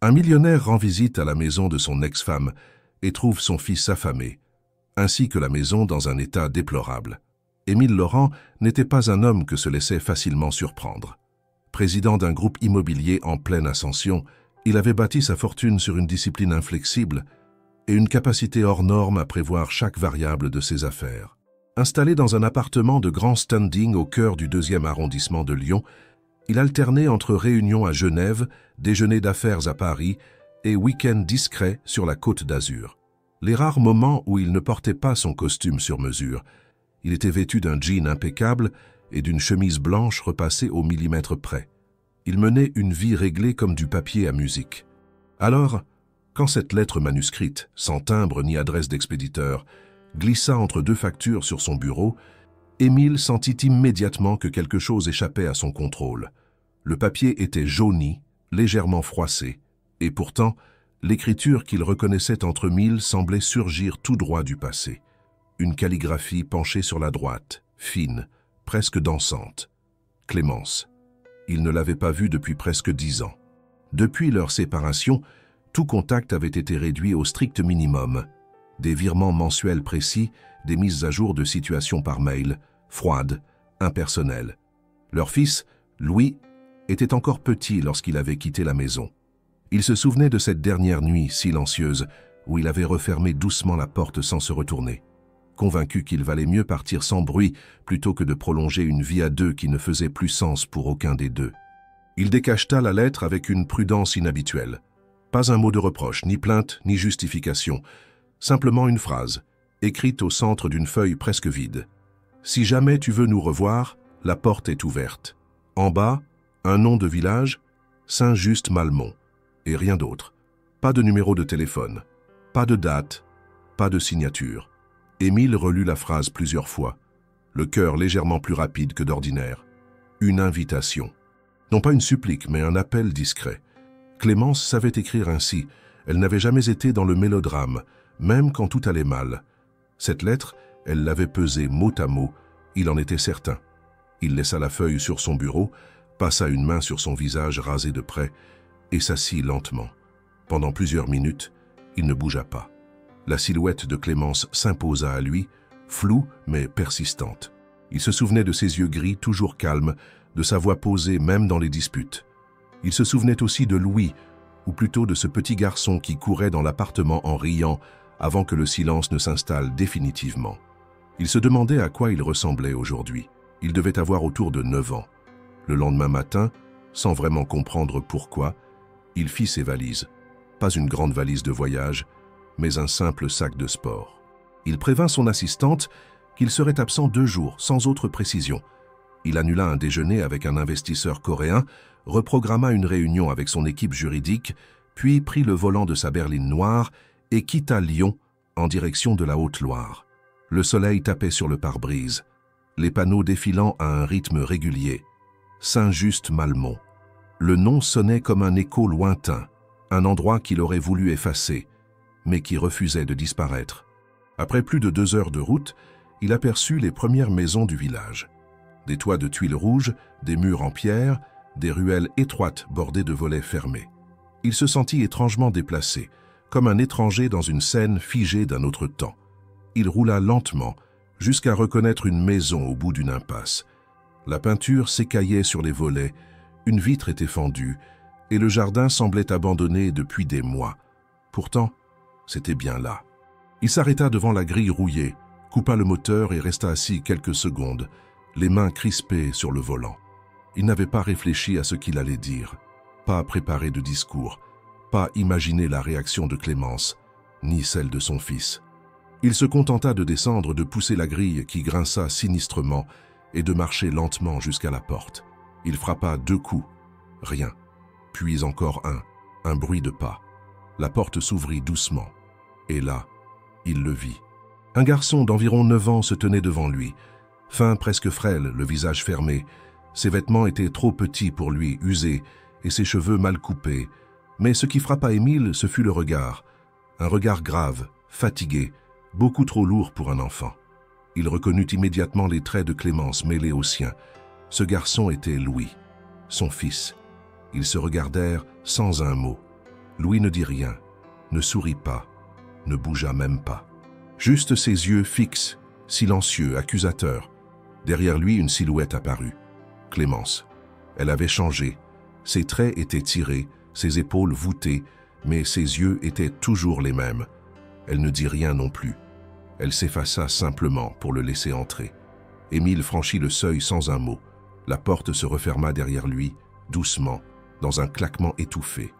Un millionnaire rend visite à la maison de son ex-femme et trouve son fils affamé, ainsi que la maison dans un état déplorable. Émile Laurent n'était pas un homme que se laissait facilement surprendre. Président d'un groupe immobilier en pleine ascension, il avait bâti sa fortune sur une discipline inflexible et une capacité hors norme à prévoir chaque variable de ses affaires. Installé dans un appartement de grand standing au cœur du 2e arrondissement de Lyon, il alternait entre réunions à Genève, déjeuners d'affaires à Paris et week-ends discrets sur la Côte d'Azur. Les rares moments où il ne portait pas son costume sur mesure, il était vêtu d'un jean impeccable et d'une chemise blanche repassée au millimètre près. Il menait une vie réglée comme du papier à musique. Alors, quand cette lettre manuscrite, sans timbre ni adresse d'expéditeur, glissa entre 2 factures sur son bureau, Émile sentit immédiatement que quelque chose échappait à son contrôle. Le papier était jauni, légèrement froissé, et pourtant, l'écriture qu'il reconnaissait entre mille semblait surgir tout droit du passé. Une calligraphie penchée sur la droite, fine, presque dansante. Clémence. Il ne l'avait pas vue depuis presque 10 ans. Depuis leur séparation, tout contact avait été réduit au strict minimum. Des virements mensuels précis, des mises à jour de situation par mail, froides, impersonnelles. Leur fils, Louis, était encore petit lorsqu'il avait quitté la maison. Il se souvenait de cette dernière nuit silencieuse où il avait refermé doucement la porte sans se retourner, convaincu qu'il valait mieux partir sans bruit plutôt que de prolonger une vie à 2 qui ne faisait plus sens pour aucun des deux. Il décacheta la lettre avec une prudence inhabituelle. Pas un mot de reproche, ni plainte, ni justification. Simplement une phrase, écrite au centre d'une feuille presque vide. « Si jamais tu veux nous revoir, la porte est ouverte. » En bas, un nom de village, Saint-Just-Malmont, et rien d'autre. Pas de numéro de téléphone, pas de date, pas de signature. Émile relut la phrase plusieurs fois, le cœur légèrement plus rapide que d'ordinaire. Une invitation. Non pas une supplique, mais un appel discret. Clémence savait écrire ainsi. Elle n'avait jamais été dans le mélodrame, même quand tout allait mal. Cette lettre, elle l'avait pesée mot à mot, il en était certain. Il laissa la feuille sur son bureau, passa une main sur son visage rasé de près et s'assit lentement. Pendant plusieurs minutes, il ne bougea pas. La silhouette de Clémence s'imposa à lui, floue mais persistante. Il se souvenait de ses yeux gris toujours calmes, de sa voix posée même dans les disputes. Il se souvenait aussi de Louis, ou plutôt de ce petit garçon qui courait dans l'appartement en riant avant que le silence ne s'installe définitivement. Il se demandait à quoi il ressemblait aujourd'hui. Il devait avoir autour de 9 ans. Le lendemain matin, sans vraiment comprendre pourquoi, il fit ses valises. Pas une grande valise de voyage, mais un simple sac de sport. Il prévint son assistante qu'il serait absent 2 jours, sans autre précision. Il annula un déjeuner avec un investisseur coréen, reprogramma une réunion avec son équipe juridique, puis prit le volant de sa berline noire et quitta Lyon en direction de la Haute-Loire. Le soleil tapait sur le pare-brise, les panneaux défilant à un rythme régulier. Saint-Just-Malmont. Le nom sonnait comme un écho lointain, un endroit qu'il aurait voulu effacer, mais qui refusait de disparaître. Après plus de 2 heures de route, il aperçut les premières maisons du village. Des toits de tuiles rouges, des murs en pierre, des ruelles étroites bordées de volets fermés. Il se sentit étrangement déplacé, comme un étranger dans une scène figée d'un autre temps. Il roula lentement, jusqu'à reconnaître une maison au bout d'une impasse. La peinture s'écaillait sur les volets, une vitre était fendue, et le jardin semblait abandonné depuis des mois. Pourtant, c'était bien là. Il s'arrêta devant la grille rouillée, coupa le moteur et resta assis quelques secondes, les mains crispées sur le volant. Il n'avait pas réfléchi à ce qu'il allait dire, pas préparé de discours, pas imaginé la réaction de Clémence, ni celle de son fils. Il se contenta de descendre, de pousser la grille qui grinça sinistrement et de marcher lentement jusqu'à la porte. Il frappa 2 coups, rien. Puis encore un bruit de pas. La porte s'ouvrit doucement. Et là, il le vit. Un garçon d'environ 9 ans se tenait devant lui, fin presque frêle, le visage fermé. Ses vêtements étaient trop petits pour lui, usés, et ses cheveux mal coupés. Mais ce qui frappa Émile, ce fut le regard. Un regard grave, fatigué, beaucoup trop lourd pour un enfant. Il reconnut immédiatement les traits de Clémence mêlés aux siens. Ce garçon était Louis, son fils. Ils se regardèrent sans un mot. Louis ne dit rien, ne sourit pas, ne bougea même pas. Juste ses yeux fixes, silencieux, accusateurs. Derrière lui, une silhouette apparut. Clémence. Elle avait changé. Ses traits étaient tirés, ses épaules voûtées, mais ses yeux étaient toujours les mêmes. Elle ne dit rien non plus. Elle s'effaça simplement pour le laisser entrer. Émile franchit le seuil sans un mot. La porte se referma derrière lui, doucement, dans un claquement étouffé.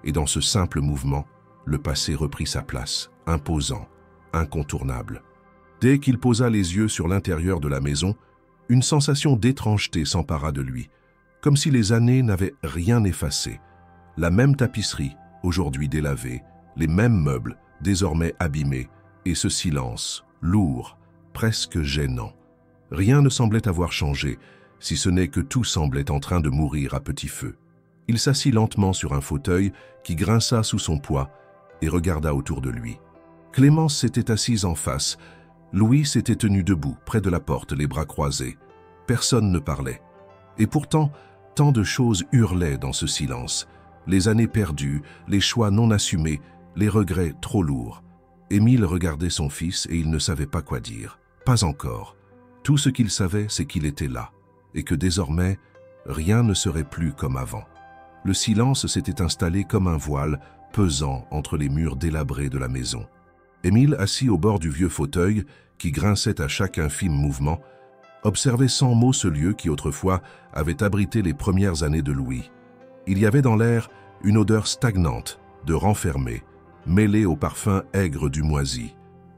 Et dans ce simple mouvement, le passé reprit sa place, imposant, incontournable. Dès qu'il posa les yeux sur l'intérieur de la maison, une sensation d'étrangeté s'empara de lui, comme si les années n'avaient rien effacé. La même tapisserie, aujourd'hui délavée, les mêmes meubles, désormais abîmés, et ce silence, lourd, presque gênant. Rien ne semblait avoir changé, si ce n'est que tout semblait en train de mourir à petit feu. Il s'assit lentement sur un fauteuil qui grinça sous son poids et regarda autour de lui. Clémence s'était assise en face. Louis s'était tenu debout, près de la porte, les bras croisés. Personne ne parlait. Et pourtant, tant de choses hurlaient dans ce silence. Les années perdues, les choix non assumés, les regrets trop lourds. Émile regardait son fils et il ne savait pas quoi dire. Pas encore. Tout ce qu'il savait, c'est qu'il était là, et que désormais, rien ne serait plus comme avant. Le silence s'était installé comme un voile, pesant entre les murs délabrés de la maison. Émile, assis au bord du vieux fauteuil, qui grinçait à chaque infime mouvement, observait sans mots ce lieu qui autrefois avait abrité les premières années de Louis. Il y avait dans l'air une odeur stagnante, de renfermé, mêlée au parfum aigre du moisi.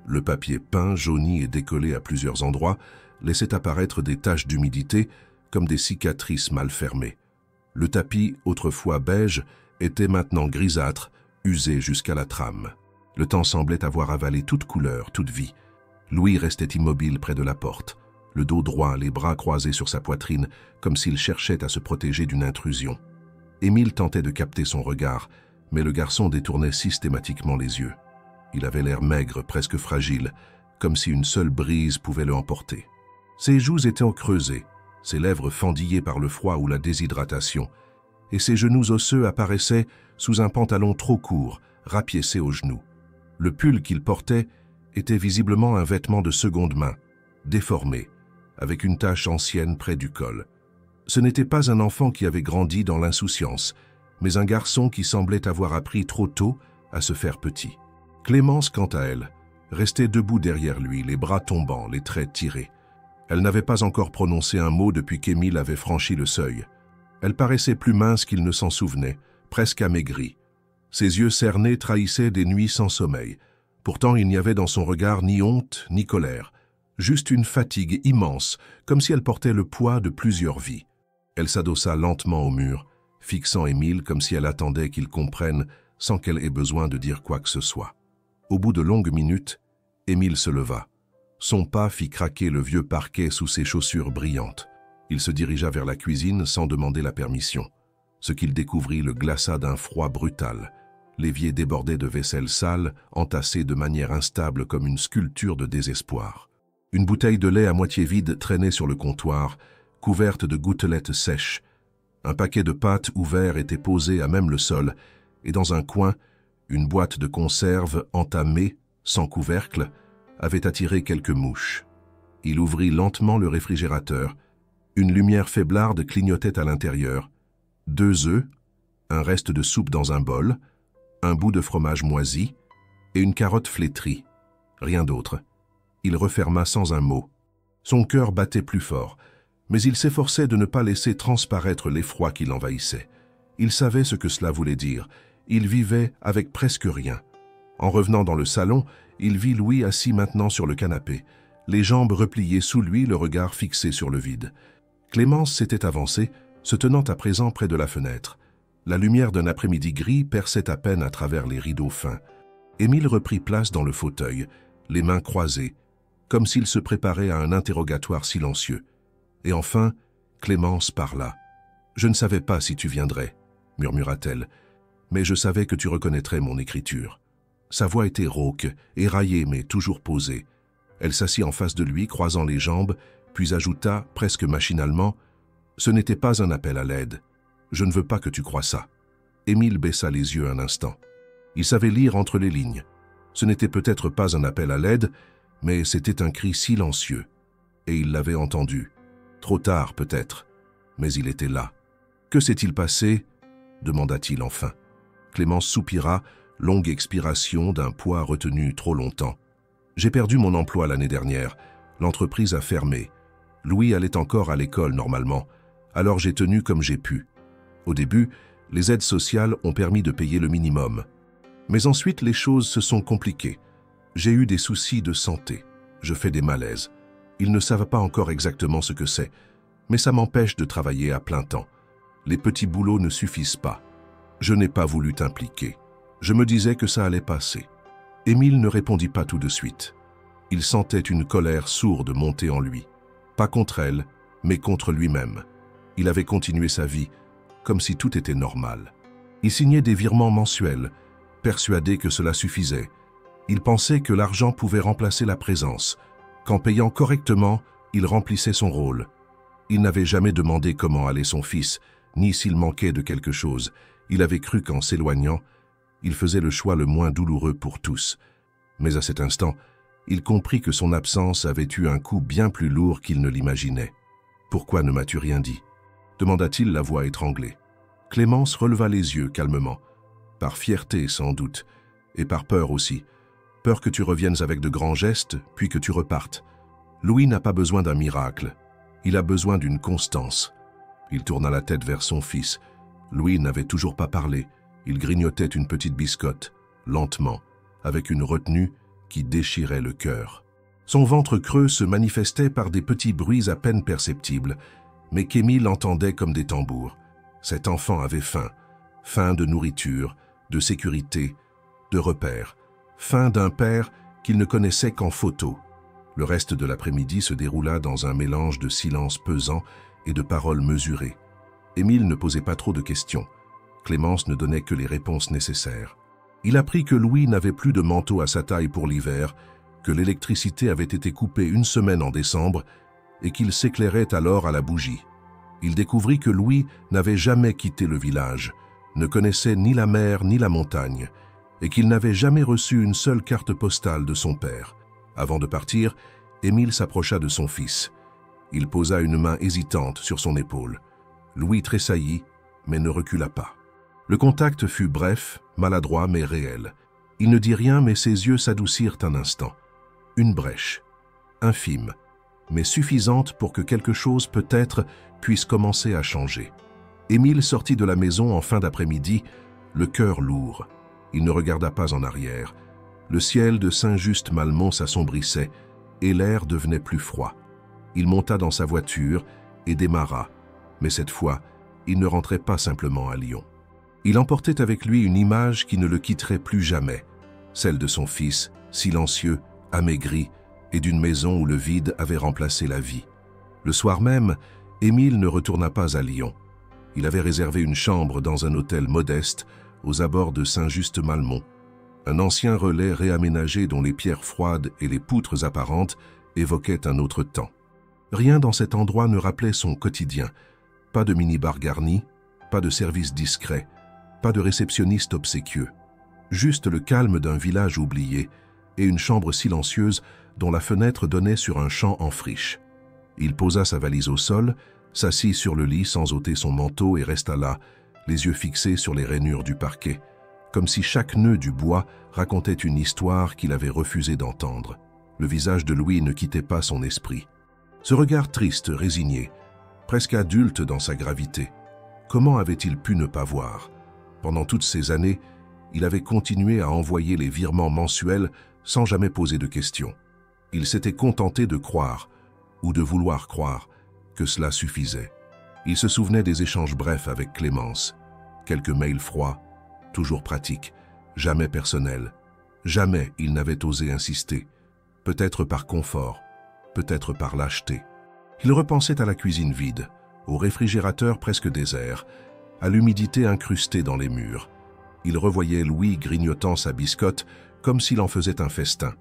Le papier peint, jauni et décollé à plusieurs endroits, laissait apparaître des taches d'humidité comme des cicatrices mal fermées. Le tapis, autrefois beige, était maintenant grisâtre, usé jusqu'à la trame. Le temps semblait avoir avalé toute couleur, toute vie. Louis restait immobile près de la porte, le dos droit, les bras croisés sur sa poitrine, comme s'il cherchait à se protéger d'une intrusion. Émile tentait de capter son regard, mais le garçon détournait systématiquement les yeux. Il avait l'air maigre, presque fragile, comme si une seule brise pouvait le emporter. Ses joues étaient creusées, ses lèvres fendillées par le froid ou la déshydratation, et ses genoux osseux apparaissaient sous un pantalon trop court, rapiécé aux genoux. Le pull qu'il portait était visiblement un vêtement de seconde main, déformé, avec une tache ancienne près du col. Ce n'était pas un enfant qui avait grandi dans l'insouciance, mais un garçon qui semblait avoir appris trop tôt à se faire petit. Clémence, quant à elle, restait debout derrière lui, les bras tombants, les traits tirés. Elle n'avait pas encore prononcé un mot depuis qu'Émile avait franchi le seuil. Elle paraissait plus mince qu'il ne s'en souvenait, presque amaigrie. Ses yeux cernés trahissaient des nuits sans sommeil. Pourtant, il n'y avait dans son regard ni honte, ni colère. Juste une fatigue immense, comme si elle portait le poids de plusieurs vies. Elle s'adossa lentement au mur, fixant Émile comme si elle attendait qu'il comprenne sans qu'elle ait besoin de dire quoi que ce soit. Au bout de longues minutes, Émile se leva. Son pas fit craquer le vieux parquet sous ses chaussures brillantes. Il se dirigea vers la cuisine sans demander la permission. Ce qu'il découvrit le glaça d'un froid brutal. L'évier débordait de vaisselle sale, entassée de manière instable comme une sculpture de désespoir. Une bouteille de lait à moitié vide traînait sur le comptoir, couverte de gouttelettes sèches. Un paquet de pâtes ouvert était posé à même le sol, et dans un coin, une boîte de conserve entamée, sans couvercle, avait attiré quelques mouches. Il ouvrit lentement le réfrigérateur. Une lumière faiblarde clignotait à l'intérieur. 2 œufs, un reste de soupe dans un bol, un bout de fromage moisi et une carotte flétrie. Rien d'autre. Il referma sans un mot. Son cœur battait plus fort, mais il s'efforçait de ne pas laisser transparaître l'effroi qui l'envahissait. Il savait ce que cela voulait dire. Il vivait avec presque rien. En revenant dans le salon, il vit Louis assis maintenant sur le canapé, les jambes repliées sous lui, le regard fixé sur le vide. Clémence s'était avancée, se tenant à présent près de la fenêtre. La lumière d'un après-midi gris perçait à peine à travers les rideaux fins. Émile reprit place dans le fauteuil, les mains croisées, comme s'il se préparait à un interrogatoire silencieux. Et enfin, Clémence parla. « Je ne savais pas si tu viendrais, » murmura-t-elle, « mais je savais que tu reconnaîtrais mon écriture. » Sa voix était rauque, éraillée mais toujours posée. Elle s'assit en face de lui, croisant les jambes, puis ajouta, presque machinalement, « Ce n'était pas un appel à l'aide. Je ne veux pas que tu croies ça. » Émile baissa les yeux un instant. Il savait lire entre les lignes. Ce n'était peut-être pas un appel à l'aide, mais c'était un cri silencieux. Et il l'avait entendu. Trop tard peut-être, mais il était là. « Que s'est-il passé ?» demanda-t-il enfin. Clémence soupira, longue expiration d'un poids retenu trop longtemps. « J'ai perdu mon emploi l'année dernière. L'entreprise a fermé. Louis allait encore à l'école normalement, alors j'ai tenu comme j'ai pu. Au début, les aides sociales ont permis de payer le minimum. Mais ensuite, les choses se sont compliquées. J'ai eu des soucis de santé. Je fais des malaises. Ils ne savent pas encore exactement ce que c'est, mais ça m'empêche de travailler à plein temps. Les petits boulots ne suffisent pas. Je n'ai pas voulu t'impliquer. Je me disais que ça allait passer. » Émile ne répondit pas tout de suite. Il sentait une colère sourde monter en lui. Pas contre elle, mais contre lui-même. Il avait continué sa vie, comme si tout était normal. Il signait des virements mensuels, persuadé que cela suffisait. Il pensait que l'argent pouvait remplacer la présence, qu'en payant correctement, il remplissait son rôle. Il n'avait jamais demandé comment allait son fils, ni s'il manquait de quelque chose. Il avait cru qu'en s'éloignant, il faisait le choix le moins douloureux pour tous. Mais à cet instant, il comprit que son absence avait eu un coup bien plus lourd qu'il ne l'imaginait. « Pourquoi ne m'as-tu rien dit ?» demanda-t-il, la voix étranglée. Clémence releva les yeux calmement, par fierté sans doute, et par peur aussi. Peur que tu reviennes avec de grands gestes, puis que tu repartes. Louis n'a pas besoin d'un miracle. Il a besoin d'une constance. Il tourna la tête vers son fils. Louis n'avait toujours pas parlé. Il grignotait une petite biscotte, lentement, avec une retenue qui déchirait le cœur. Son ventre creux se manifestait par des petits bruits à peine perceptibles, mais qu'Émile entendait comme des tambours. Cet enfant avait faim. Faim de nourriture, de sécurité, de repères. Faim d'un père qu'il ne connaissait qu'en photo. Le reste de l'après-midi se déroula dans un mélange de silence pesant et de paroles mesurées. Émile ne posait pas trop de questions. Clémence ne donnait que les réponses nécessaires. Il apprit que Louis n'avait plus de manteau à sa taille pour l'hiver, que l'électricité avait été coupée une semaine en décembre et qu'il s'éclairait alors à la bougie. Il découvrit que Louis n'avait jamais quitté le village, ne connaissait ni la mer ni la montagne, et qu'il n'avait jamais reçu une seule carte postale de son père. Avant de partir, Émile s'approcha de son fils. Il posa une main hésitante sur son épaule. Louis tressaillit, mais ne recula pas. Le contact fut bref, maladroit mais réel. Il ne dit rien, mais ses yeux s'adoucirent un instant. Une brèche, infime, mais suffisante pour que quelque chose peut-être puisse commencer à changer. Émile sortit de la maison en fin d'après-midi, le cœur lourd. Il ne regarda pas en arrière. Le ciel de Saint-Just-Malmont s'assombrissait et l'air devenait plus froid. Il monta dans sa voiture et démarra, mais cette fois, il ne rentrait pas simplement à Lyon. Il emportait avec lui une image qui ne le quitterait plus jamais, celle de son fils, silencieux, amaigri, et d'une maison où le vide avait remplacé la vie. Le soir même, Émile ne retourna pas à Lyon. Il avait réservé une chambre dans un hôtel modeste aux abords de Saint-Just-Malmont, un ancien relais réaménagé dont les pierres froides et les poutres apparentes évoquaient un autre temps. Rien dans cet endroit ne rappelait son quotidien. Pas de mini-bar garni, pas de service discret, pas de réceptionniste obséquieux. Juste le calme d'un village oublié et une chambre silencieuse dont la fenêtre donnait sur un champ en friche. Il posa sa valise au sol, s'assit sur le lit sans ôter son manteau et resta là, les yeux fixés sur les rainures du parquet, comme si chaque nœud du bois racontait une histoire qu'il avait refusé d'entendre. Le visage de Louis ne quittait pas son esprit. Ce regard triste, résigné, presque adulte dans sa gravité, comment avait-il pu ne pas voir? Pendant toutes ces années, il avait continué à envoyer les virements mensuels sans jamais poser de questions. Il s'était contenté de croire, ou de vouloir croire, que cela suffisait. Il se souvenait des échanges brefs avec Clémence, quelques mails froids, toujours pratiques, jamais personnels. Jamais il n'avait osé insister, peut-être par confort, peut-être par lâcheté. Il repensait à la cuisine vide, au réfrigérateur presque désert, à l'humidité incrustée dans les murs. Il revoyait Louis grignotant sa biscotte comme s'il en faisait un festin.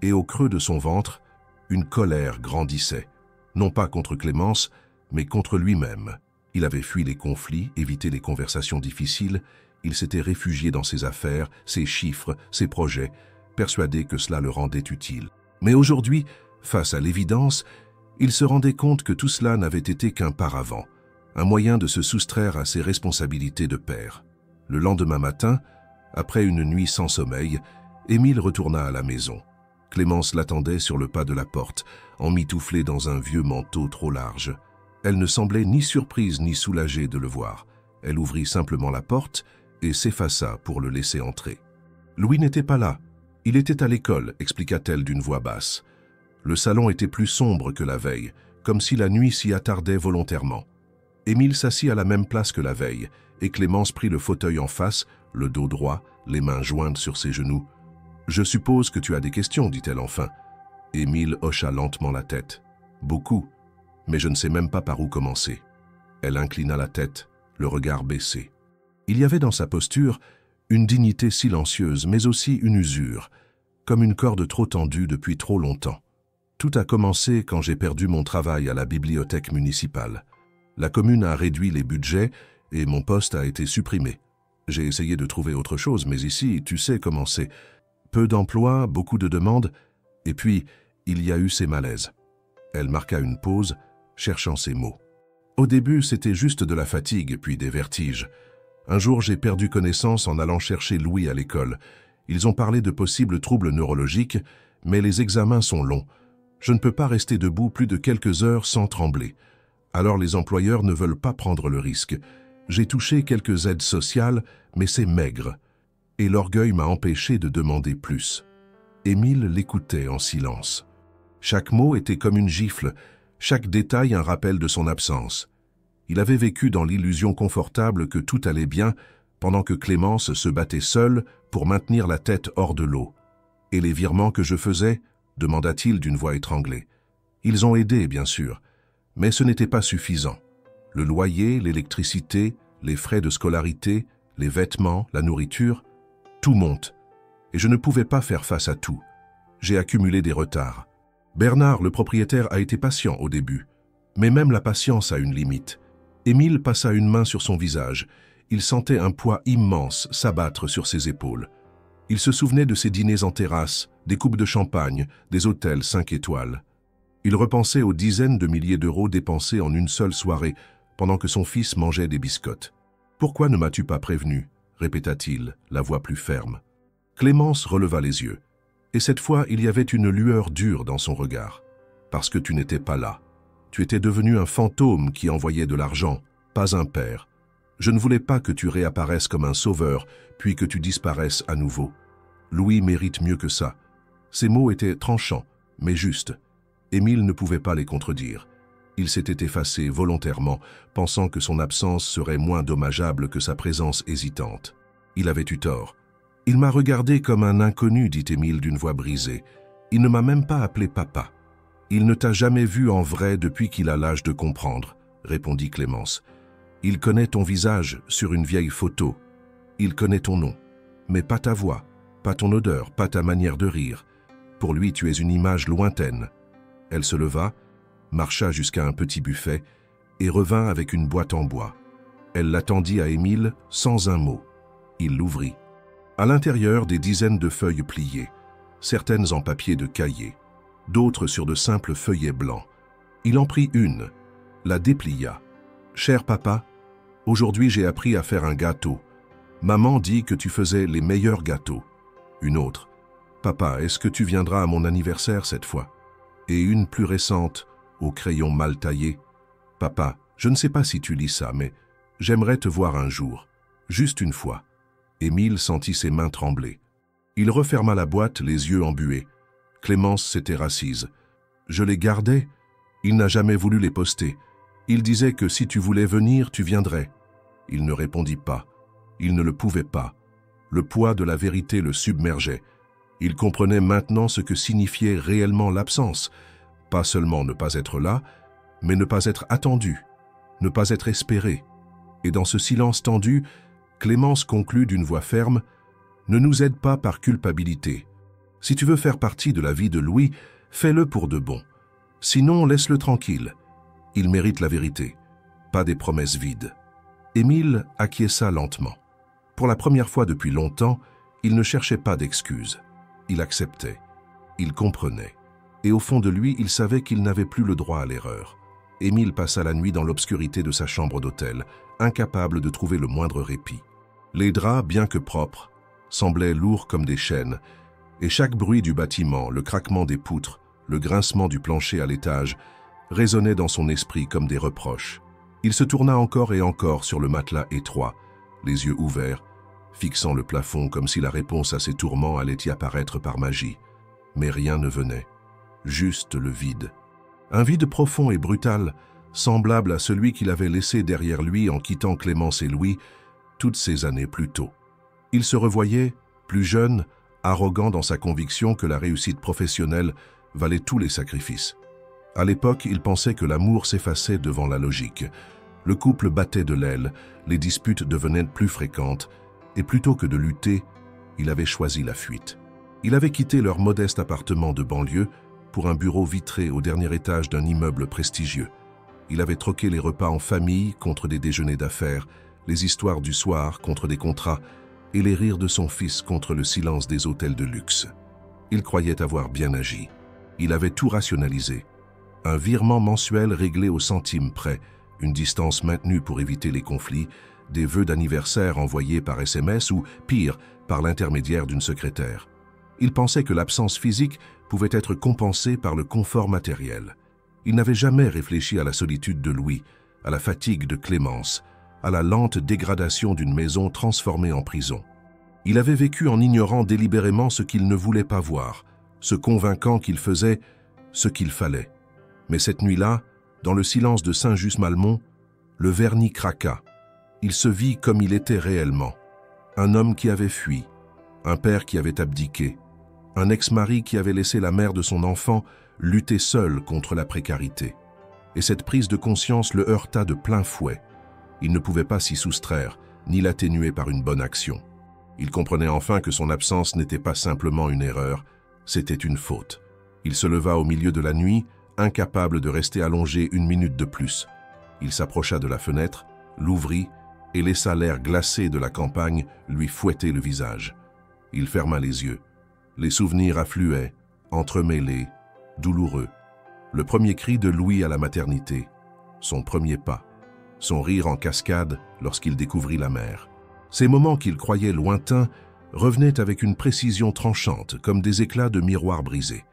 Et au creux de son ventre, une colère grandissait, non pas contre Clémence, mais contre lui-même. Il avait fui les conflits, évité les conversations difficiles, Il s'était réfugié dans ses affaires, ses chiffres, ses projets, persuadé que cela le rendait utile. Mais aujourd'hui, face à l'évidence, il se rendait compte que tout cela n'avait été qu'un paravent, un moyen de se soustraire à ses responsabilités de père. Le lendemain matin, après une nuit sans sommeil, Émile retourna à la maison. Clémence l'attendait sur le pas de la porte, emmitouflée dans un vieux manteau trop large. Elle ne semblait ni surprise ni soulagée de le voir. Elle ouvrit simplement la porte et s'effaça pour le laisser entrer. Louis n'était pas là. Il était à l'école, expliqua-t-elle d'une voix basse. Le salon était plus sombre que la veille, comme si la nuit s'y attardait volontairement. Émile s'assit à la même place que la veille, et Clémence prit le fauteuil en face, le dos droit, les mains jointes sur ses genoux. « Je suppose que tu as des questions, dit-elle enfin. » Émile hocha lentement la tête. « Beaucoup, mais je ne sais même pas par où commencer. » Elle inclina la tête, le regard baissé. Il y avait dans sa posture une dignité silencieuse, mais aussi une usure, comme une corde trop tendue depuis trop longtemps. Tout a commencé quand j'ai perdu mon travail à la bibliothèque municipale. La commune a réduit les budgets et mon poste a été supprimé. J'ai essayé de trouver autre chose, mais ici, tu sais comment c'est. Peu d'emplois, beaucoup de demandes, et puis il y a eu ces malaises. Elle marqua une pause, cherchant ses mots. Au début, c'était juste de la fatigue, puis des vertiges. Un jour, j'ai perdu connaissance en allant chercher Louis à l'école. Ils ont parlé de possibles troubles neurologiques, mais les examens sont longs. Je ne peux pas rester debout plus de quelques heures sans trembler. Alors les employeurs ne veulent pas prendre le risque. J'ai touché quelques aides sociales, mais c'est maigre. Et l'orgueil m'a empêché de demander plus. Émile l'écoutait en silence. Chaque mot était comme une gifle, chaque détail un rappel de son absence. Il avait vécu dans l'illusion confortable que tout allait bien, pendant que Clémence se battait seule pour maintenir la tête hors de l'eau. « Et les virements que je faisais ?» demanda-t-il d'une voix étranglée. « Ils ont aidé, bien sûr, mais ce n'était pas suffisant. Le loyer, l'électricité, les frais de scolarité, les vêtements, la nourriture, tout monte. Et je ne pouvais pas faire face à tout. J'ai accumulé des retards. Bernard, le propriétaire, a été patient au début. Mais même la patience a une limite. Émile passa une main sur son visage. Il sentait un poids immense s'abattre sur ses épaules. Il se souvenait de ses dîners en terrasse, des coupes de champagne, des hôtels 5 étoiles. Il repensait aux dizaines de milliers d'euros dépensés en une seule soirée, pendant que son fils mangeait des biscottes. « Pourquoi ne m'as-tu pas prévenu ?» répéta-t-il, la voix plus ferme. Clémence releva les yeux, et cette fois il y avait une lueur dure dans son regard. « Parce que tu n'étais pas là. Tu étais devenu un fantôme qui envoyait de l'argent, pas un père. Je ne voulais pas que tu réapparaisses comme un sauveur, puis que tu disparaisses à nouveau. Louis mérite mieux que ça. » Ces mots étaient tranchants, mais justes. Émile ne pouvait pas les contredire. Il s'était effacé volontairement, pensant que son absence serait moins dommageable que sa présence hésitante. Il avait eu tort. « Il m'a regardé comme un inconnu, dit Émile d'une voix brisée. Il ne m'a même pas appelé papa. Il ne t'a jamais vu en vrai depuis qu'il a l'âge de comprendre, répondit Clémence. Il connaît ton visage sur une vieille photo. Il connaît ton nom, mais pas ta voix, pas ton odeur, pas ta manière de rire. Pour lui, tu es une image lointaine. » Elle se leva, marcha jusqu'à un petit buffet et revint avec une boîte en bois. Elle la tendit à Émile sans un mot. Il l'ouvrit. À l'intérieur, des dizaines de feuilles pliées, certaines en papier de cahier, d'autres sur de simples feuillets blancs. Il en prit une, la déplia. « Cher papa, aujourd'hui j'ai appris à faire un gâteau. Maman dit que tu faisais les meilleurs gâteaux. » Une autre. « Papa, est-ce que tu viendras à mon anniversaire cette fois ?» Et une plus récente, au crayon mal taillé. « Papa, je ne sais pas si tu lis ça, mais j'aimerais te voir un jour, juste une fois. » Émile sentit ses mains trembler. Il referma la boîte, les yeux embués. Clémence s'était rassise. « Je les gardais. Il n'a jamais voulu les poster. Il disait que si tu voulais venir, tu viendrais. » Il ne répondit pas. Il ne le pouvait pas. Le poids de la vérité le submergeait. Il comprenait maintenant ce que signifiait réellement l'absence. Pas seulement ne pas être là, mais ne pas être attendu, ne pas être espéré. Et dans ce silence tendu, Clémence conclut d'une voix ferme « Ne nous aide pas par culpabilité. Si tu veux faire partie de la vie de Louis, fais-le pour de bon. Sinon, laisse-le tranquille. Il mérite la vérité, pas des promesses vides. » Émile acquiesça lentement. Pour la première fois depuis longtemps, il ne cherchait pas d'excuses. Il acceptait. Il comprenait. Et au fond de lui, il savait qu'il n'avait plus le droit à l'erreur. Émile passa la nuit dans l'obscurité de sa chambre d'hôtel, incapable de trouver le moindre répit. Les draps, bien que propres, semblaient lourds comme des chaînes, et chaque bruit du bâtiment, le craquement des poutres, le grincement du plancher à l'étage, résonnait dans son esprit comme des reproches. Il se tourna encore et encore sur le matelas étroit, les yeux ouverts, fixant le plafond comme si la réponse à ses tourments allait y apparaître par magie. Mais rien ne venait, juste le vide. Un vide profond et brutal, semblable à celui qu'il avait laissé derrière lui en quittant Clémence et Louis toutes ces années plus tôt. Il se revoyait, plus jeune, arrogant dans sa conviction que la réussite professionnelle valait tous les sacrifices. À l'époque, il pensait que l'amour s'effaçait devant la logique. Le couple battait de l'aile, les disputes devenaient plus fréquentes, et plutôt que de lutter, il avait choisi la fuite. Il avait quitté leur modeste appartement de banlieue pour un bureau vitré au dernier étage d'un immeuble prestigieux. Il avait troqué les repas en famille contre des déjeuners d'affaires, les histoires du soir contre des contrats, et les rires de son fils contre le silence des hôtels de luxe. Il croyait avoir bien agi. Il avait tout rationalisé. Un virement mensuel réglé au centime près, une distance maintenue pour éviter les conflits, des vœux d'anniversaire envoyés par SMS ou, pire, par l'intermédiaire d'une secrétaire. Il pensait que l'absence physique pouvait être compensée par le confort matériel. Il n'avait jamais réfléchi à la solitude de Louis, à la fatigue de Clémence, à la lente dégradation d'une maison transformée en prison. Il avait vécu en ignorant délibérément ce qu'il ne voulait pas voir, se convainquant qu'il faisait ce qu'il fallait. Mais cette nuit-là, dans le silence de Saint-Just-Malmont, le vernis craqua. Il se vit comme il était réellement. Un homme qui avait fui, un père qui avait abdiqué, un ex-mari qui avait laissé la mère de son enfant lutter seul contre la précarité. Et cette prise de conscience le heurta de plein fouet. Il ne pouvait pas s'y soustraire, ni l'atténuer par une bonne action. Il comprenait enfin que son absence n'était pas simplement une erreur, c'était une faute. Il se leva au milieu de la nuit, incapable de rester allongé une minute de plus. Il s'approcha de la fenêtre, l'ouvrit et laissa l'air glacé de la campagne lui fouetter le visage. Il ferma les yeux. Les souvenirs affluaient, entremêlés, douloureux. Le premier cri de Louis à la maternité, son premier pas, son rire en cascade lorsqu'il découvrit la mère. Ces moments qu'il croyait lointains revenaient avec une précision tranchante, comme des éclats de miroir brisés.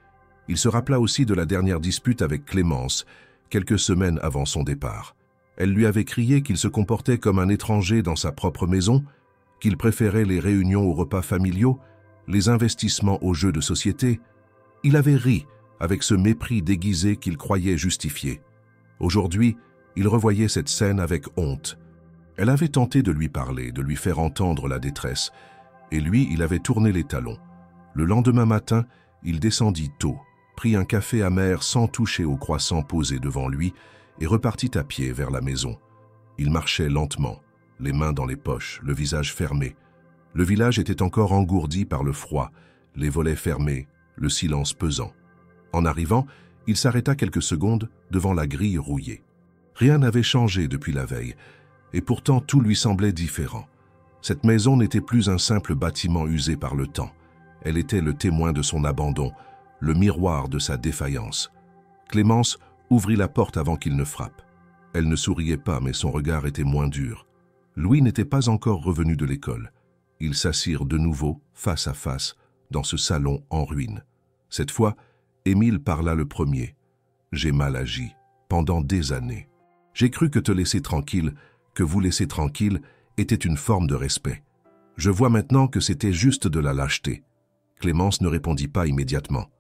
Il se rappela aussi de la dernière dispute avec Clémence, quelques semaines avant son départ. Elle lui avait crié qu'il se comportait comme un étranger dans sa propre maison, qu'il préférait les réunions aux repas familiaux, les investissements aux jeux de société. Il avait ri avec ce mépris déguisé qu'il croyait justifié. Aujourd'hui, il revoyait cette scène avec honte. Elle avait tenté de lui parler, de lui faire entendre la détresse, et lui, il avait tourné les talons. Le lendemain matin, il descendit tôt, prit un café amer sans toucher au croissant posé devant lui et repartit à pied vers la maison. Il marchait lentement, les mains dans les poches, le visage fermé. Le village était encore engourdi par le froid, les volets fermés, le silence pesant. En arrivant, il s'arrêta quelques secondes devant la grille rouillée. Rien n'avait changé depuis la veille, et pourtant tout lui semblait différent. Cette maison n'était plus un simple bâtiment usé par le temps. Elle était le témoin de son abandon, le miroir de sa défaillance. Clémence ouvrit la porte avant qu'il ne frappe. Elle ne souriait pas, mais son regard était moins dur. Louis n'était pas encore revenu de l'école. Ils s'assirent de nouveau, face à face, dans ce salon en ruine. Cette fois, Émile parla le premier. « J'ai mal agi, pendant des années. J'ai cru que te laisser tranquille, que vous laisser tranquille, était une forme de respect. Je vois maintenant que c'était juste de la lâcheté. » Clémence ne répondit pas immédiatement.